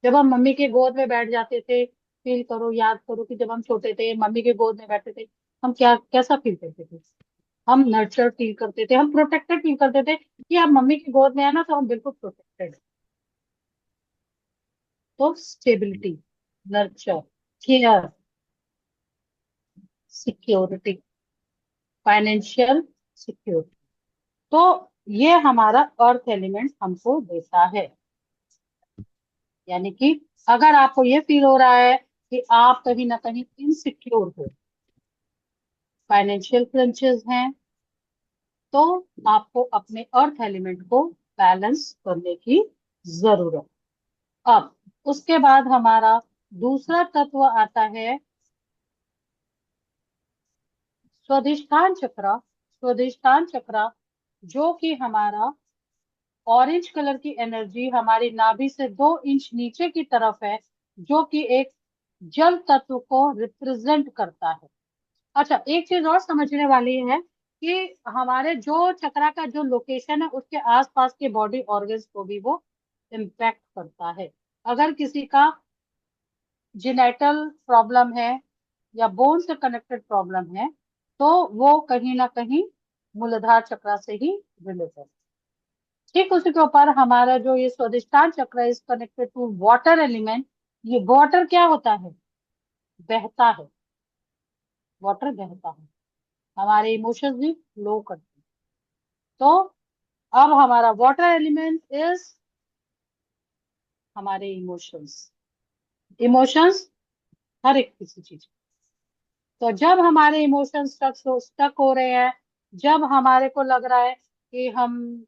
जब हम मम्मी के गोद में बैठ जाते थे, फील करो, याद करो कि जब हम छोटे थे, मम्मी के गोद में बैठते थे, हम क्या कैसा फील करते थे? हम नर्चर फील करते थे, हम प्रोटेक्टेड फील करते थे कि आप मम्मी की गोद में है ना, तो हम बिल्कुल प्रोटेक्टेड। तो stability, nurture, care, security, financial security. तो ये हमारा अर्थ एलिमेंट हमको देता है। यानी कि अगर आपको ये फील हो रहा है कि आप कहीं ना कहीं इनसिक्योर हो, फाइनेंशियल क्रंचेस हैं, तो आपको अपने अर्थ एलिमेंट को बैलेंस करने की जरूरत। अब उसके बाद हमारा दूसरा तत्व आता है स्वादिष्ठान चक्र। स्वादिष्ठान चक्र जो कि हमारा ऑरेंज कलर की एनर्जी हमारी नाभि से 2 इंच नीचे की तरफ है, जो कि एक जल तत्व को रिप्रेजेंट करता है। अच्छा, एक चीज और समझने वाली है कि हमारे जो चक्रा का जो लोकेशन है उसके आसपास के बॉडी ऑर्गन्स को भी वो इम्पैक्ट करता है। अगर किसी का जिनेटल प्रॉब्लम है या बोन से कनेक्टेड प्रॉब्लम है, तो वो कहीं ना कहीं मूलाधार चक्र से ही रिलेटेड। ठीक उसी के ऊपर हमारा जो ये Swadhisthana chakra is connected to water element. ये वाटर क्या होता है? बहता है। वाटर बहता है, हमारे इमोशंस भी फ्लो करते हैं। तो अब हमारा वाटर एलिमेंट इज हमारे इमोशंस। इमोशंस हर एक किसी चीज। तो जब हमारे इमोशंस स्टक हो रहे हैं, जब हमारे को लग रहा है कि हम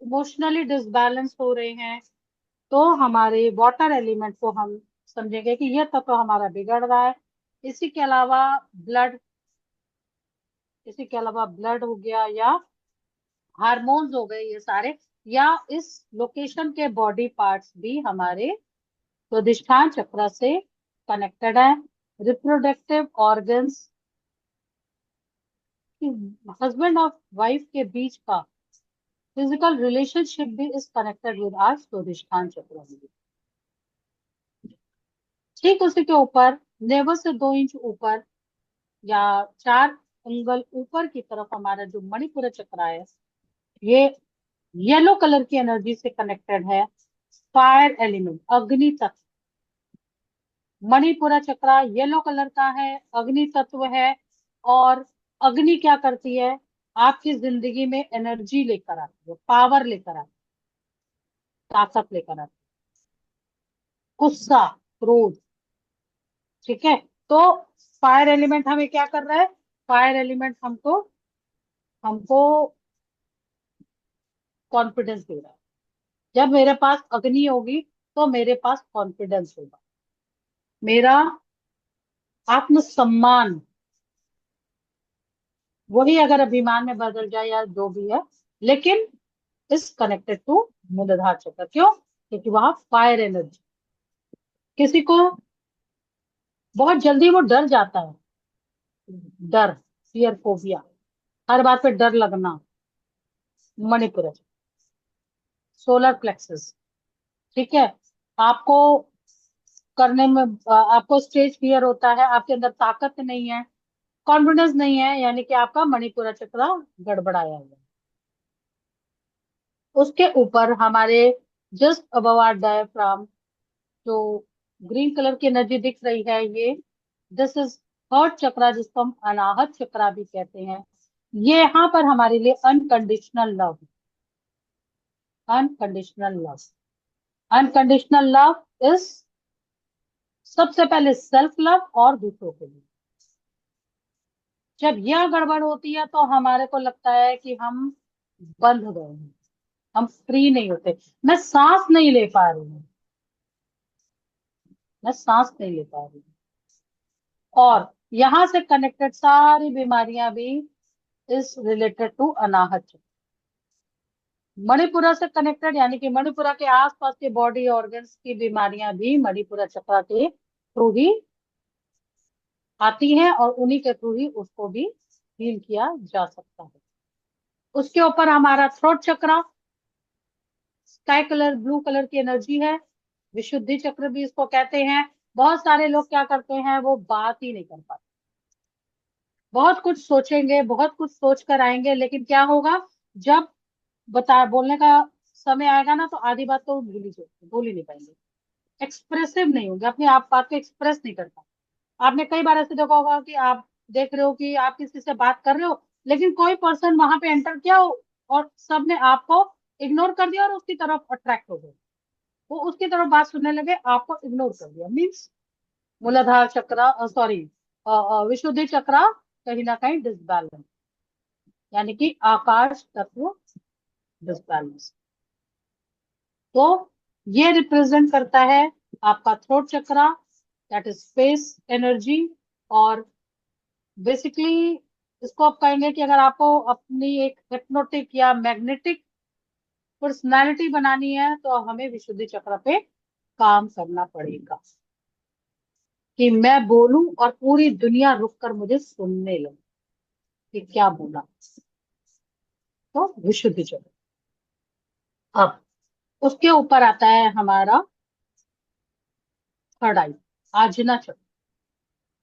इमोशनली डिसबैलेंस हो रहे हैं, तो हमारे वाटर एलिमेंट को हम समझेंगे कि यह तत्व हमारा बिगड़ रहा है। इसी के अलावा ब्लड हो गया, या हार्मोन्स हो गए, ये सारे, या इस लोकेशन के बॉडी पार्ट्स भी हमारे स्वादिष्ठान चक्र से कनेक्टेड है। रिप्रोडक्टिव ऑर्गन्स, हस्बैंड और वाइफ के बीच का फिजिकल रिलेशनशिप भी इज कनेक्टेड विद आवर स्वादिष्ठान चक्र। ठीक उसी के ऊपर नेवर से 2 इंच ऊपर या 4 अंगुल ऊपर की तरफ हमारा जो मणिपुर चक्र है, ये येलो कलर की एनर्जी से कनेक्टेड है। फायर एलिमेंट, अग्नि तत्व। मणिपुरा चक्र येलो कलर का है, अग्नि तत्व है। और अग्नि क्या करती है? आपकी जिंदगी में एनर्जी लेकर आती है, पावर लेकर आती है, ताकत लेकर आती है, गुस्सा, क्रोध। ठीक है, तो फायर एलिमेंट हमें क्या कर रहा है? फायर एलिमेंट हमको हमको कॉन्फिडेंस दे रहा है। जब मेरे पास अग्नि होगी तो मेरे पास कॉन्फिडेंस होगा, मेरा आत्मसम्मान, वही अगर अभिमान में बदल जाए या जो भी है, लेकिन इज कनेक्टेड टू मूलाधार चक्र। क्यों? क्योंकि वहां फायर एनर्जी। किसी को बहुत जल्दी वो डर जाता है, डर, फियर, फोबिया, हर बात पे डर लगना, मणिपुर, सोलर प्लेक्सस। ठीक है, आपको करने में आपको स्टेज फियर होता है, आपके अंदर ताकत नहीं है, कॉन्फिडेंस नहीं है, यानी कि आपका मणिपुर चक्र गड़बड़ाया हुआ है। उसके ऊपर हमारे जस्ट अबव आवर डायफ्राम जो ग्रीन कलर की एनर्जी दिख रही है, ये दिस इज हर्ट चक्र, जिसको हम अनाहत चक्र भी कहते हैं। ये यहाँ पर हमारे लिए unconditional love, unconditional love. Unconditional love is सबसे पहले सेल्फ लव और दूसरों के लिए। जब यह गड़बड़ होती है तो हमारे को लगता है कि हम बंध गए हैं, हम फ्री नहीं होते। मैं सांस नहीं ले पा रही हूँ, मैं सांस नहीं ले पा रही हूँ। और यहाँ से कनेक्टेड सारी बीमारियां भी इज रिलेटेड टू अनाहत चक्र। मणिपुरा से कनेक्टेड, यानी कि मणिपुरा के आसपास के बॉडी ऑर्गन्स की बीमारियां भी मणिपुरा चक्र के थ्रू ही आती हैं, और उन्हीं के थ्रू ही उसको भी हील किया जा सकता है। उसके ऊपर हमारा थ्रोट चक्र, स्काई कलर, ब्लू कलर की एनर्जी है, विशुद्धि चक्र भी इसको कहते हैं। बहुत सारे लोग क्या करते हैं, वो बात ही नहीं कर पाते, बहुत कुछ सोचेंगे, बहुत कुछ सोच कर आएंगे, लेकिन क्या होगा, जब बोलने का समय आएगा ना, तो आधी बात तो भूल ही नहीं पाएंगे। एक्सप्रेसिव नहीं होंगे, अपने आप बात को एक्सप्रेस नहीं कर पाते। आपने कई बार ऐसे देखा होगा कि आप देख रहे हो कि आप किसी से बात कर रहे हो, लेकिन कोई पर्सन वहां पे एंटर किया हो और सबने आपको इग्नोर कर दिया और उसकी तरफ अट्रैक्ट हो गए, वो उसकी तरफ बात सुनने लगे, आपको इग्नोर कर दिया। मीन्स मूलाधार चक्र, सॉरी, विशुद्धि चक्र कहीं ना कहीं डिसबैलेंस, यानी कि आकाश तत्व डिसबैलेंस। तो ये रिप्रेजेंट करता है आपका throat chakra, that is space energy. और बेसिकली इसको आप कहेंगे कि अगर आपको अपनी एक हिप्नोटिक या मैग्नेटिक पर्सनालिटी बनानी है तो हमें विशुद्धि चक्र पे काम करना पड़ेगा, कि मैं बोलूं और पूरी दुनिया रुक कर मुझे सुनने लगे कि क्या बोला। तो विशुद्धि चक्र। अब उसके ऊपर आता है हमारा थर्ड आई, आजना चक्र,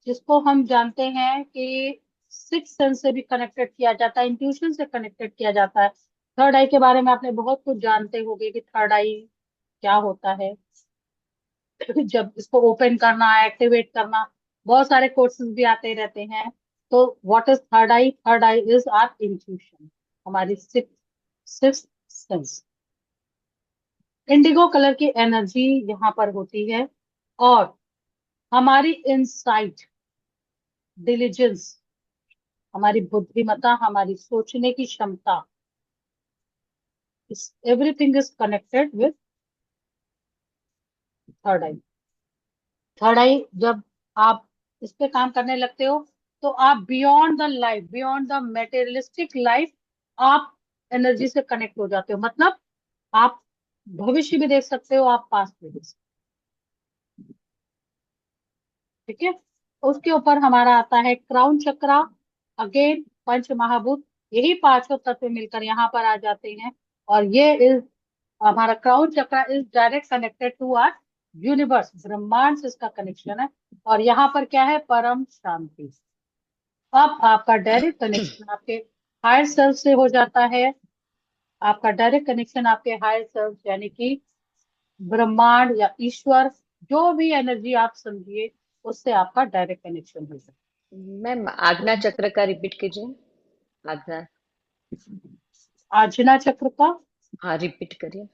जिसको हम जानते हैं कि सिक्स सेंस से भी कनेक्टेड किया जाता है, इंट्यूशन से कनेक्टेड किया जाता है। थर्ड आई के बारे में आपने बहुत कुछ जानते होंगे कि थर्ड आई क्या होता है। जब इसको ओपन करना, एक्टिवेट करना, बहुत सारे कोर्सेज भी आते रहते हैं। तो what is third eye? Third eye is our intuition, हमारी सिक्स सेंस। इंडिगो कलर की एनर्जी यहाँ पर होती है, और हमारी इनसाइट, डिलीजेंस, हमारी बुद्धिमत्ता, हमारी सोचने की क्षमता, everything is connected with third eye. Third eye जब आप इस पे काम करने लगते हो तो आप beyond the life, beyond the materialistic life, आप एनर्जी से कनेक्ट हो जाते हो। मतलब आप भविष्य भी देख सकते हो, आप पास्ट भी देख सकते हो। ठीक है। उसके ऊपर हमारा आता है क्राउन चक्रा। अगेन पंच महाभूत, यही पांचों तत्व मिलकर यहाँ पर आ जाते हैं। और ये इज हमारा crown chakra is direct connected to our universe, ब्रह्मांड से इसका कनेक्शन है। और यहाँ पर क्या है? परम शांति। अब आपका डायरेक्ट कनेक्शन आपके हायर सेल्फ से हो जाता है। आपका डायरेक्ट कनेक्शन आपके हायर सेल्फ यानी कि ब्रह्मांड या ईश्वर, जो भी एनर्जी आप समझिए, उससे आपका डायरेक्ट कनेक्शन हो जाता मैम आज्ञा चक्र का रिपीट कीजिए। आज्ञा, है। आजना चक्र का, हाँ रिपीट करिए।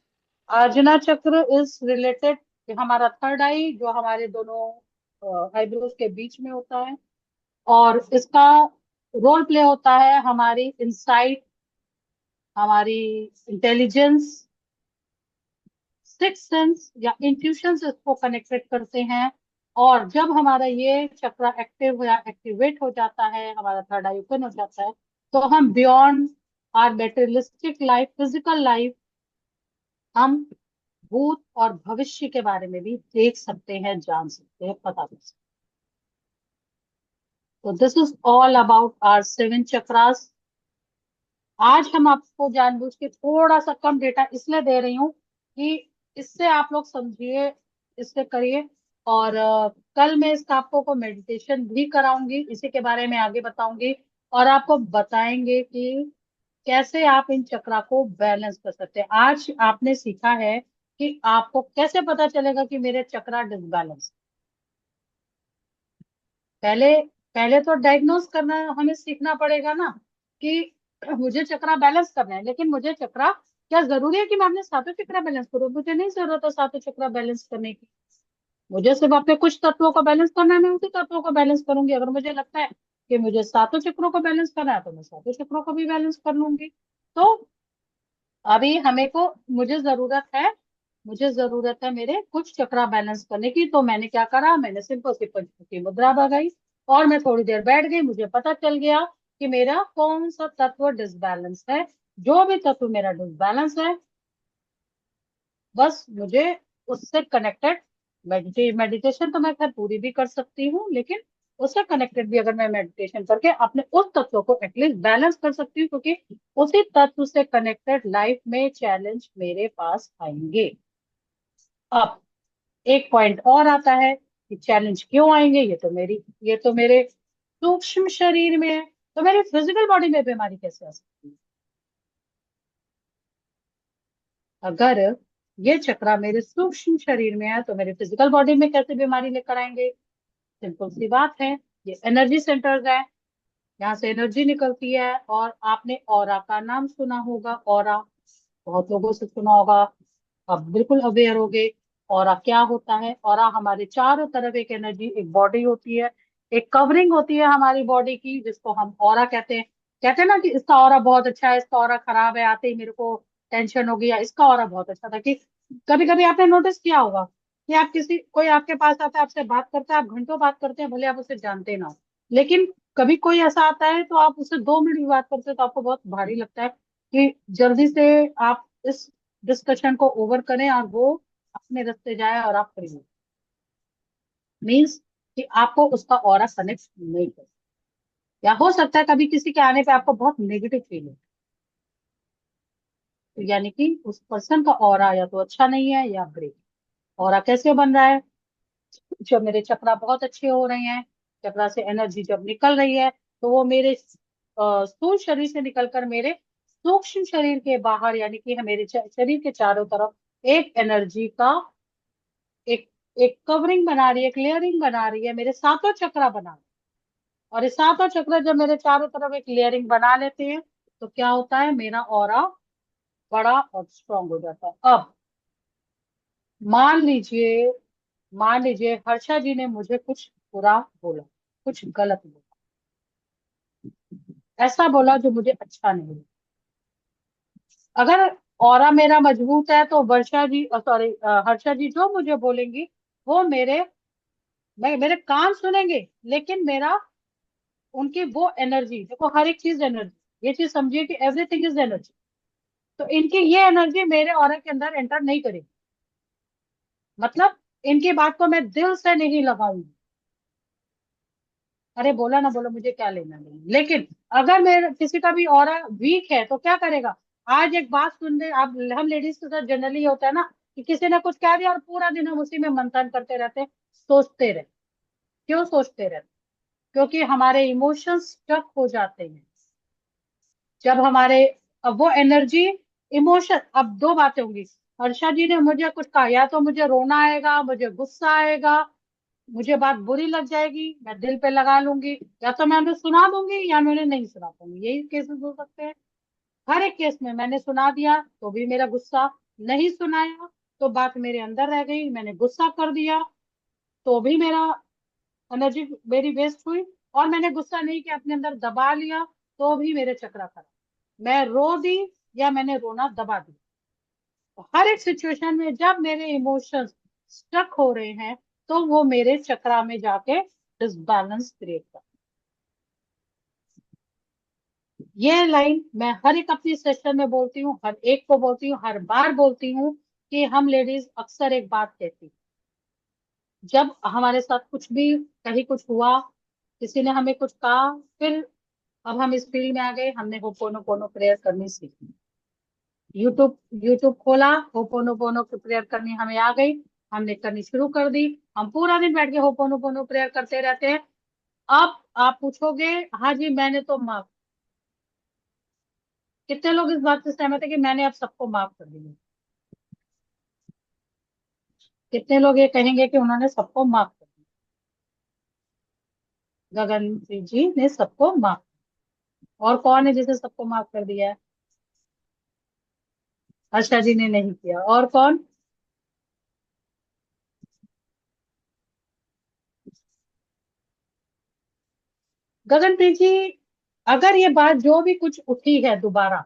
आजना चक्र इज रिलेटेड, हमारा थर्ड आई जो हमारे दोनों आईब्रोज के बीच में होता है, और इसका रोल प्ले होता है हमारी इंसाइट, हमारी इंटेलिजेंस, सिक्स सेंस या इंट्यूशन से इसको कनेक्टेड करते हैं। और जब हमारा ये चक्र एक्टिव या एक्टिवेट हो जाता है, हमारा थर्ड आई ओपन हो जाता है, तो हम beyond our materialistic life, physical life, हम भूत और भविष्य के बारे में भी देख सकते हैं, जान सकते हैं, पता कर सकते हैं। तो this is all about our seven chakras. आज हम आपको जानबूझ के थोड़ा सा कम डेटा इसलिए दे रही हूँ कि इससे आप लोग समझिए, इससे करिए। और कल मैं इस आपको को मेडिटेशन भी कराऊंगी, इसी के बारे में आगे बताऊंगी, और आपको बताएंगे कि कैसे आप इन चक्रा को बैलेंस कर सकते हैं। आज आपने सीखा है कि आपको कैसे पता चलेगा कि मेरे चक्रा डिसबैलेंस। पहले पहले तो डायग्नोज करना हमें सीखना पड़ेगा ना, कि मुझे चक्रा बैलेंस करना है, लेकिन मुझे चक्रा, क्या जरूरी है कि मैं अपने सातों चक्रा बैलेंस करूं? मुझे नहीं जरूरत है सातों चक्रा बैलेंस करने की। मुझे सिर्फ अपने कुछ तत्वों को बैलेंस करना है, मैं उसी तत्वों को बैलेंस करूंगी। अगर मुझे लगता है कि मुझे सातों चक्रों को बैलेंस करना है, तो मैं सातों चक्रों को भी बैलेंस कर लूंगी। तो अभी हमें को मुझे जरूरत है मेरे कुछ चक्रा बैलेंस करने की। तो मैंने क्या करा? मैंने सिंपल सी पंचमुखी मुद्रा लगाई, और मैं थोड़ी देर बैठ गई। मुझे पता चल गया कि मेरा कौन सा तत्व डिसबैलेंस है। जो भी तत्व मेरा डिसबैलेंस है, बस मुझे उससे कनेक्टेड मेडिटेशन तो मैं खैर पूरी भी कर सकती हूँ, लेकिन उससे कनेक्टेड भी अगर मैं मेडिटेशन करके अपने उस तत्व को एटलीस्ट बैलेंस कर सकती हूँ, क्योंकि उसी तत्व से कनेक्टेड लाइफ में चैलेंज मेरे पास आएंगे। अब एक पॉइंट और आता है कि चैलेंज क्यों आएंगे? ये तो मेरे सूक्ष्म शरीर में है, तो मेरी फिजिकल बॉडी में बीमारी कैसे आ सकती है? अगर ये चक्रा मेरे सूक्ष्म शरीर में है, तो मेरे फिजिकल बॉडी में कैसे बीमारी लेकर आएंगे? सिंपल सी बात है, ये एनर्जी सेंटर्स है, यहाँ से एनर्जी निकलती है। और आपने ऑरा का नाम सुना होगा, ऑरा बहुत लोगों से सुना होगा, अब बिल्कुल अवेयर होगे। ऑरा क्या होता है? ऑरा हमारे चारों तरफ एक एनर्जी, एक बॉडी होती है, एक कवरिंग होती है हमारी बॉडी की जिसको हम ऑरा कहते हैं। कहते हैं ना कि इसका ऑरा बहुत अच्छा है, इसका ऑरा खराब है, आते ही मेरे को टेंशन हो गया, इसका ऑरा बहुत अच्छा था। कि कभी कभी आपने नोटिस किया होगा कि आप किसी कोई आपके पास आता है, आपसे बात करता है, आप घंटों बात करते हैं, भले आप उसे जानते ना हो, लेकिन कभी कोई ऐसा आता है तो आप उससे 2 मिनट भी बात करते हैं तो आपको बहुत भारी लगता है कि जल्दी से आप इस डिस्कशन को ओवर करें और वो अपने रास्ते जाए और आप फ्री हो। मीन्स कि आपको उसका ऑरा कनेक्ट नहीं कर, या हो सकता है कभी किसी के आने पे आपको बहुत नेगेटिव फील हो, तो यानी कि उस पर्सन का ऑरा या तो अच्छा नहीं है या ब्रेक। ऑरा कैसे बन रहा है? जब मेरे चक्रा बहुत अच्छे हो रहे हैं, चक्रा से एनर्जी जब निकल रही है, तो वो मेरे स्थूल शरीर से निकलकर मेरे सूक्ष्म शरीर के बाहर, यानी कि मेरे शरीर के चारों तरफ एक एनर्जी का एक एक कवरिंग बना रही है, एक लेयरिंग बना रही है, मेरे सातों चक्रा बना रही है। और ये सातों चक्र जब मेरे चारों तरफ एक लेयरिंग बना लेते हैं तो क्या होता है, मेरा ऑरा बड़ा और स्ट्रांग हो जाता है। अब मान लीजिए मान लीजिए हर्षा जी ने मुझे कुछ बुरा बोला, कुछ गलत बोला, ऐसा बोला जो मुझे अच्छा नहीं लगा। अगर ऑरा मेरा मजबूत है तो वर्षा जी सॉरी हर्षा जी जो मुझे बोलेंगी वो मेरे कान सुनेंगे, लेकिन मेरा उनकी वो एनर्जी, देखो हर एक चीज एनर्जी, ये चीज समझिए कि एवरीथिंग इज एनर्जी। तो इनकी ये एनर्जी मेरे ऑरा के अंदर एंटर नहीं करेगी। मतलब इनकी बात को मैं दिल से नहीं लगाऊंगी, अरे बोला ना बोला मुझे क्या लेना नहीं। लेकिन अगर मेरे किसी का भी ऑरा वीक है तो क्या करेगा, आज एक बात सुन ले आप, हम लेडीज के साथ जनरली होता है ना कि किसी ने कुछ कह दिया और पूरा दिन हम उसी में मंथन करते रहते हैं, सोचते रहते। क्यों सोचते रहते? क्योंकि हमारे इमोशंस स्टक हो जाते हैं जब हमारे, अब वो एनर्जी इमोशन, अब दो बातें होंगी। हर्षा जी ने मुझे कुछ कहा, या तो मुझे रोना आएगा, मुझे गुस्सा आएगा, मुझे बात बुरी लग जाएगी, मैं दिल पे लगा लूंगी, या तो मैं उन्हें सुना दूंगी या मैं उन्हें नहीं सुना पाऊंगी। यही केसेस हो सकते हैं। हर एक केस में मैंने सुना दिया तो भी मेरा गुस्सा, नहीं सुनाया तो बात मेरे अंदर रह गई, मैंने गुस्सा कर दिया तो भी मेरा एनर्जी मेरी वेस्ट हुई, और मैंने गुस्सा नहीं किया अपने अंदर दबा लिया तो भी मेरे चक्रा खराब। मैं रो दी या मैंने रोना दबा दिया, तो हर एक सिचुएशन में जब मेरे इमोशंस स्टक हो रहे हैं तो वो मेरे चक्रा में जाके डिसबैलेंस क्रिएट कर। ये लाइन मैं हर एक अपनी सेशन में बोलती हूँ, हर एक को बोलती हूँ, हर बार बोलती हूँ कि हम लेडीज अक्सर एक बात कहती, जब हमारे साथ कुछ भी कहीं कुछ हुआ, किसी ने हमें कुछ कहा, फिर अब हम इस फील्ड में आ गए, हमने होपोनोपोनो प्रेयर करनी सीखी, यूट्यूब यूट्यूब खोला, होपोनोपोनो की प्रेयर करनी हमें आ गई, हमने करनी शुरू कर दी, हम पूरा दिन बैठ के होपोनोपोनो प्रेयर करते रहते हैं। अब आप पूछोगे हाँ जी मैंने तो माफ, कितने लोग इस बात से सहमत है कि मैंने अब सबको माफ कर दिया? कितने लोग ये कहेंगे कि उन्होंने सबको माफ कर दिया? गगन जी ने सबको माफ, और कौन है जिसे सबको माफ कर दिया है? हर्षा जी ने नहीं किया, और कौन? गगनप्रीत जी, अगर ये बात जो भी कुछ उठी है दोबारा,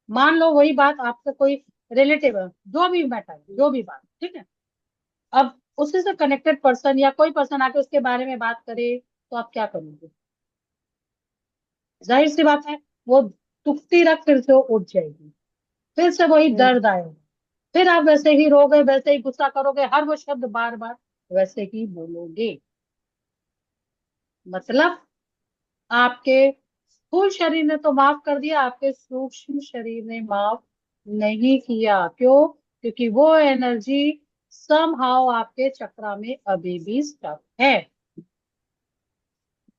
मान लो वही बात आपका कोई रिलेटिव है, जो भी मैटर, जो भी बात, ठीक है, अब उसी से कनेक्टेड पर्सन या कोई पर्सन आके उसके बारे में बात करे तो आप क्या करोगे? जाहिर सी बात है वो दुखती रख फिर से उठ जाएगी, फिर से वही दर्द आएगा, फिर आप वैसे ही रोगे, वैसे ही गुस्सा करोगे, हर वो शब्द बार बार वैसे ही बोलोगे। मतलब आपके स्थूल शरीर ने तो माफ कर दिया, आपके सूक्ष्म शरीर ने माफ नहीं किया। क्यों? क्योंकि वो एनर्जी समहाउ आपके चक्रा में अभी भी स्टक है।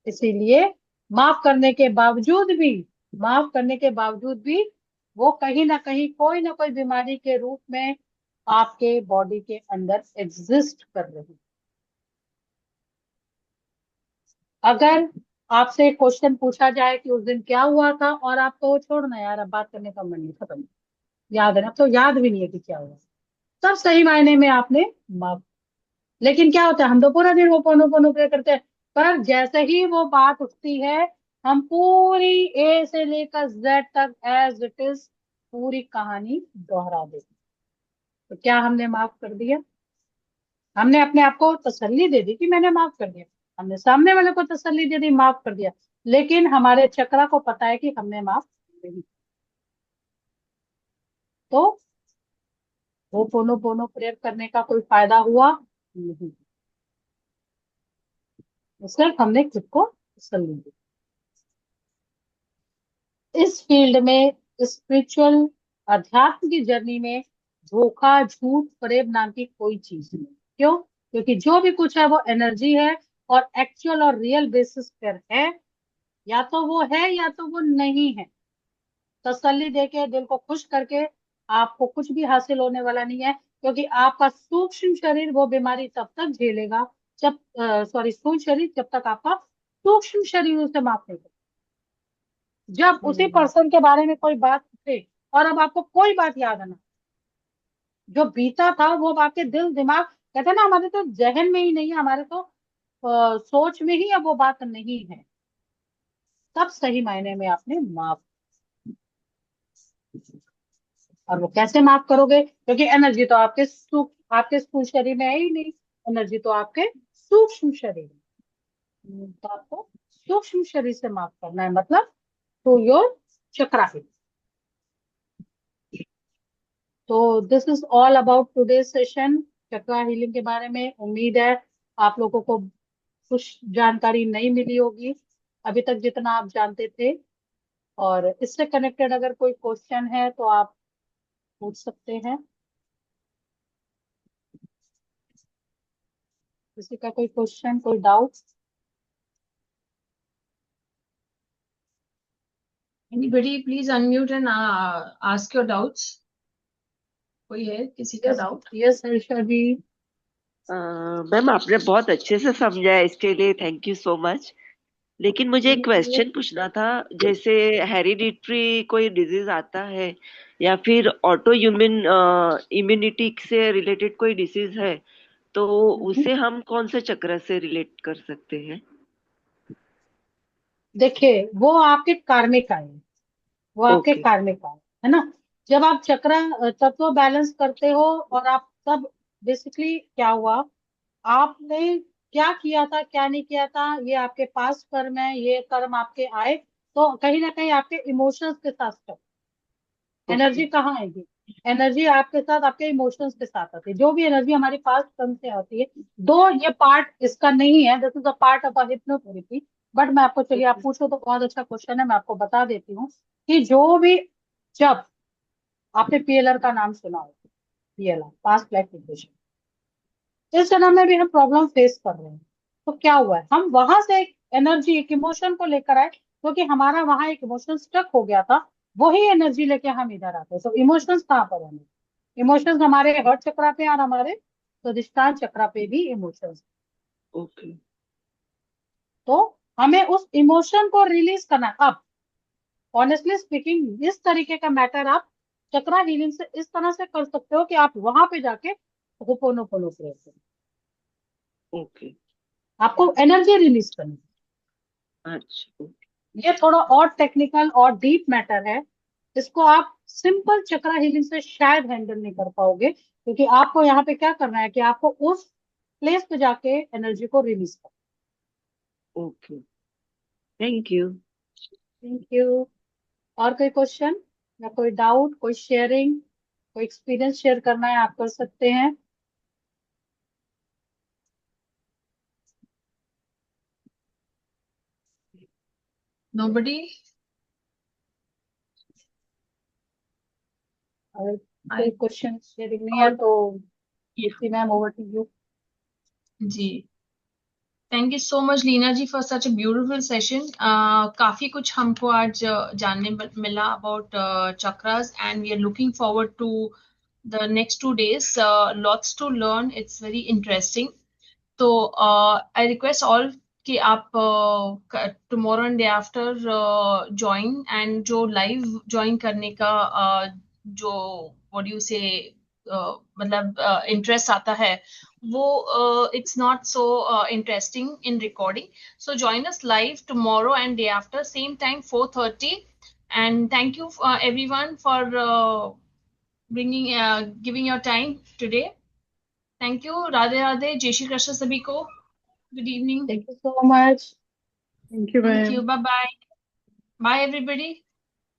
इसीलिए माफ करने के बावजूद भी, माफ करने के बावजूद भी वो कहीं ना कोई बीमारी के रूप में आपके बॉडी के अंदर एग्जिस्ट कर रही। अगर आपसे क्वेश्चन पूछा जाए कि उस दिन क्या हुआ था, और आपको छोड़ना यार अब बात करने का मन नहीं, खत्म, याद है ना, तो याद भी नहीं है कि क्या हुआ, तब सही मायने में आपने माफ। लेकिन क्या होता है, हम तो पूरा दिन होपोनोपोनो प्रे करते हैं, पर जैसे ही वो बात उठती है, हम पूरी ए से लेकर जेड तक एज इट इज पूरी कहानी दोहरा देते। तो क्या हमने माफ कर दिया? हमने अपने आप को तसल्ली दे दी कि मैंने माफ कर दिया, हमने सामने वाले को तसल्ली दे दी माफ कर दिया, लेकिन हमारे चक्रा को पता है कि हमने माफ नहीं। तो वो पोनो पोनो प्रेयर करने का कोई फायदा हुआ नहीं, सिर्फ हमने खुद को तसल्ली दी। इस फील्ड में, स्पिरिचुअल अध्यात्म की जर्नी में, धोखा झूठ फरेब नाम की कोई चीज नहीं। क्यों? क्योंकि जो भी कुछ है वो एनर्जी है, और एक्चुअल और रियल बेसिस पर है। या तो वो है या तो वो नहीं है। तसल्ली देके, दिल को खुश करके आपको कुछ भी हासिल होने वाला नहीं है, क्योंकि आपका सूक्ष्म शरीर वो बीमारी तब तक झेलेगा जब स्थूल शरीर जब तक आपका सूक्ष्म शरीर उसे माफ नहीं करे। जब उसी पर्सन के बारे में कोई बात उठे और अब आपको कोई बात याद आना, जो बीता था वो आपके दिल दिमाग, कहते हैं ना, हमारे तो जहन में ही नहीं है, हमारे तो सोच में ही अब वो बात नहीं है, तब सही मायने में आपने माफ। और वो कैसे माफ करोगे? क्योंकि एनर्जी तो आपके स्थूल शरीर में है ही नहीं, एनर्जी तो आपके सूक्ष्म शरीर में। तो आपको सूक्ष्म शरीर से माफ करना है, मतलब थ्रू योर चक्रा हिल। तो this is all about today session, chakra healing के बारे में। उम्मीद है आप लोगों को कुछ जानकारी नहीं मिली होगी अभी तक जितना आप जानते थे। और इससे कनेक्टेड अगर कोई क्वेश्चन है तो आप पूछ सकते हैं। किसी का कोई क्वेश्चन, कोई doubt? Anybody, please unmute and ask your doubts. कोई है किसी का डाउट? यस हर्षा जी। मैम आपने बहुत अच्छे से समझाया, इसके लिए थैंक यू सो मच। लेकिन मुझे एक क्वेश्चन पूछना था, जैसे हेरिडिटरी कोई डिजीज आता है या फिर ऑटो इम्यूनिटी से रिलेटेड कोई डिसीज है, तो उसे हम कौन से चक्र से रिलेट कर सकते हैं? देखिए, वो आपके कार्मिक आए, वो आपके ओके कार्मिक आए, है ना। जब आप चक्र तत्व बैलेंस करते हो, और आप तब बेसिकली क्या हुआ, आपने क्या किया था क्या नहीं किया था, ये आपके पास कर्म है, ये कर्म आपके आए, तो कहीं ना कहीं आपके इमोशंस के साथ स्टक। एनर्जी कहाँ आएगी? एनर्जी आपके साथ आपके इमोशंस के साथ आती है। जो भी एनर्जी हमारी पास्ट कर्म से आती है, दो ये पार्ट इसका नहीं है, this is a part of a hypnotherapy. But मैं आपको, चलिए आप पूछो तो बहुत अच्छा क्वेश्चन है, मैं आपको बता देती हूँ कि जो भी, जब आपने पीएलआर का नाम सुना हो, पीएलआर पास्ट लाइफ रिग्रेशन, इस जन्म में भी हम प्रॉब्लम फेस कर रहे हैं। तो क्या हुआ है, हम वहां से एक एनर्जी, एक इमोशन को लेकर आए, क्योंकि हमारा वहां एक इमोशन स्टक हो गया था, वही एनर्जी लेके हम इधर आते हैं। तो इमोशंस कहाँ पर है? इमोशंस हमारे हर्ट चक्रा पे और हमारे स्वादिष्टान चक्रा पे भी इमोशंस। ओके तो हमें उस इमोशन को रिलीज करना है। अब ऑनेस्टली स्पीकिंग, इस तरीके का मैटर आप चक्रा हीलिंग से इस तरह से कर सकते हो कि आप वहां पे जाके होपोनोपोनो प्रेयर करें, ओके आपको एनर्जी रिलीज करनी है। अच्छा ये थोड़ा और टेक्निकल और डीप मैटर है, इसको आप सिंपल चक्रा हीलिंग से शायद हैंडल नहीं कर पाओगे, क्योंकि आपको यहाँ पे क्या करना है कि आपको उस प्लेस पे जाके एनर्जी को रिलीज करना। Okay thank you. Thank you. और कोई क्वेश्चन या कोई डाउट, कोई शेयरिंग, कोई एक्सपीरियंस शेयर करना है, आप कर सकते हैं। Nobody? अगर कोई क्वेश्चन शेयरिंग नहीं है तो Kirti ma'am, over to you. जी, thank you so much Leena ji for such a beautiful session. काफी कुछ हमको आज जानने मिला अबाउट चक्रास, and we are looking forward to the next 2 days. Lots to learn. It's very interesting. तो आई रिक्वेस्ट ऑल कि आप tomorrow and day after join, and जो लाइव ज्वाइन करने का जो व्हाट यू से मतलब इंटरेस्ट आता है वो it's not so interesting in recording. So join us live tomorrow and day after, same time 4:30. And thank you everyone for giving your time today. Thank you. Radhe Radhe. Jai Shri Krishna sabhi ko. Good evening. Thank you so much. Thank you, Thank ma'am. you. Bye bye. Bye everybody.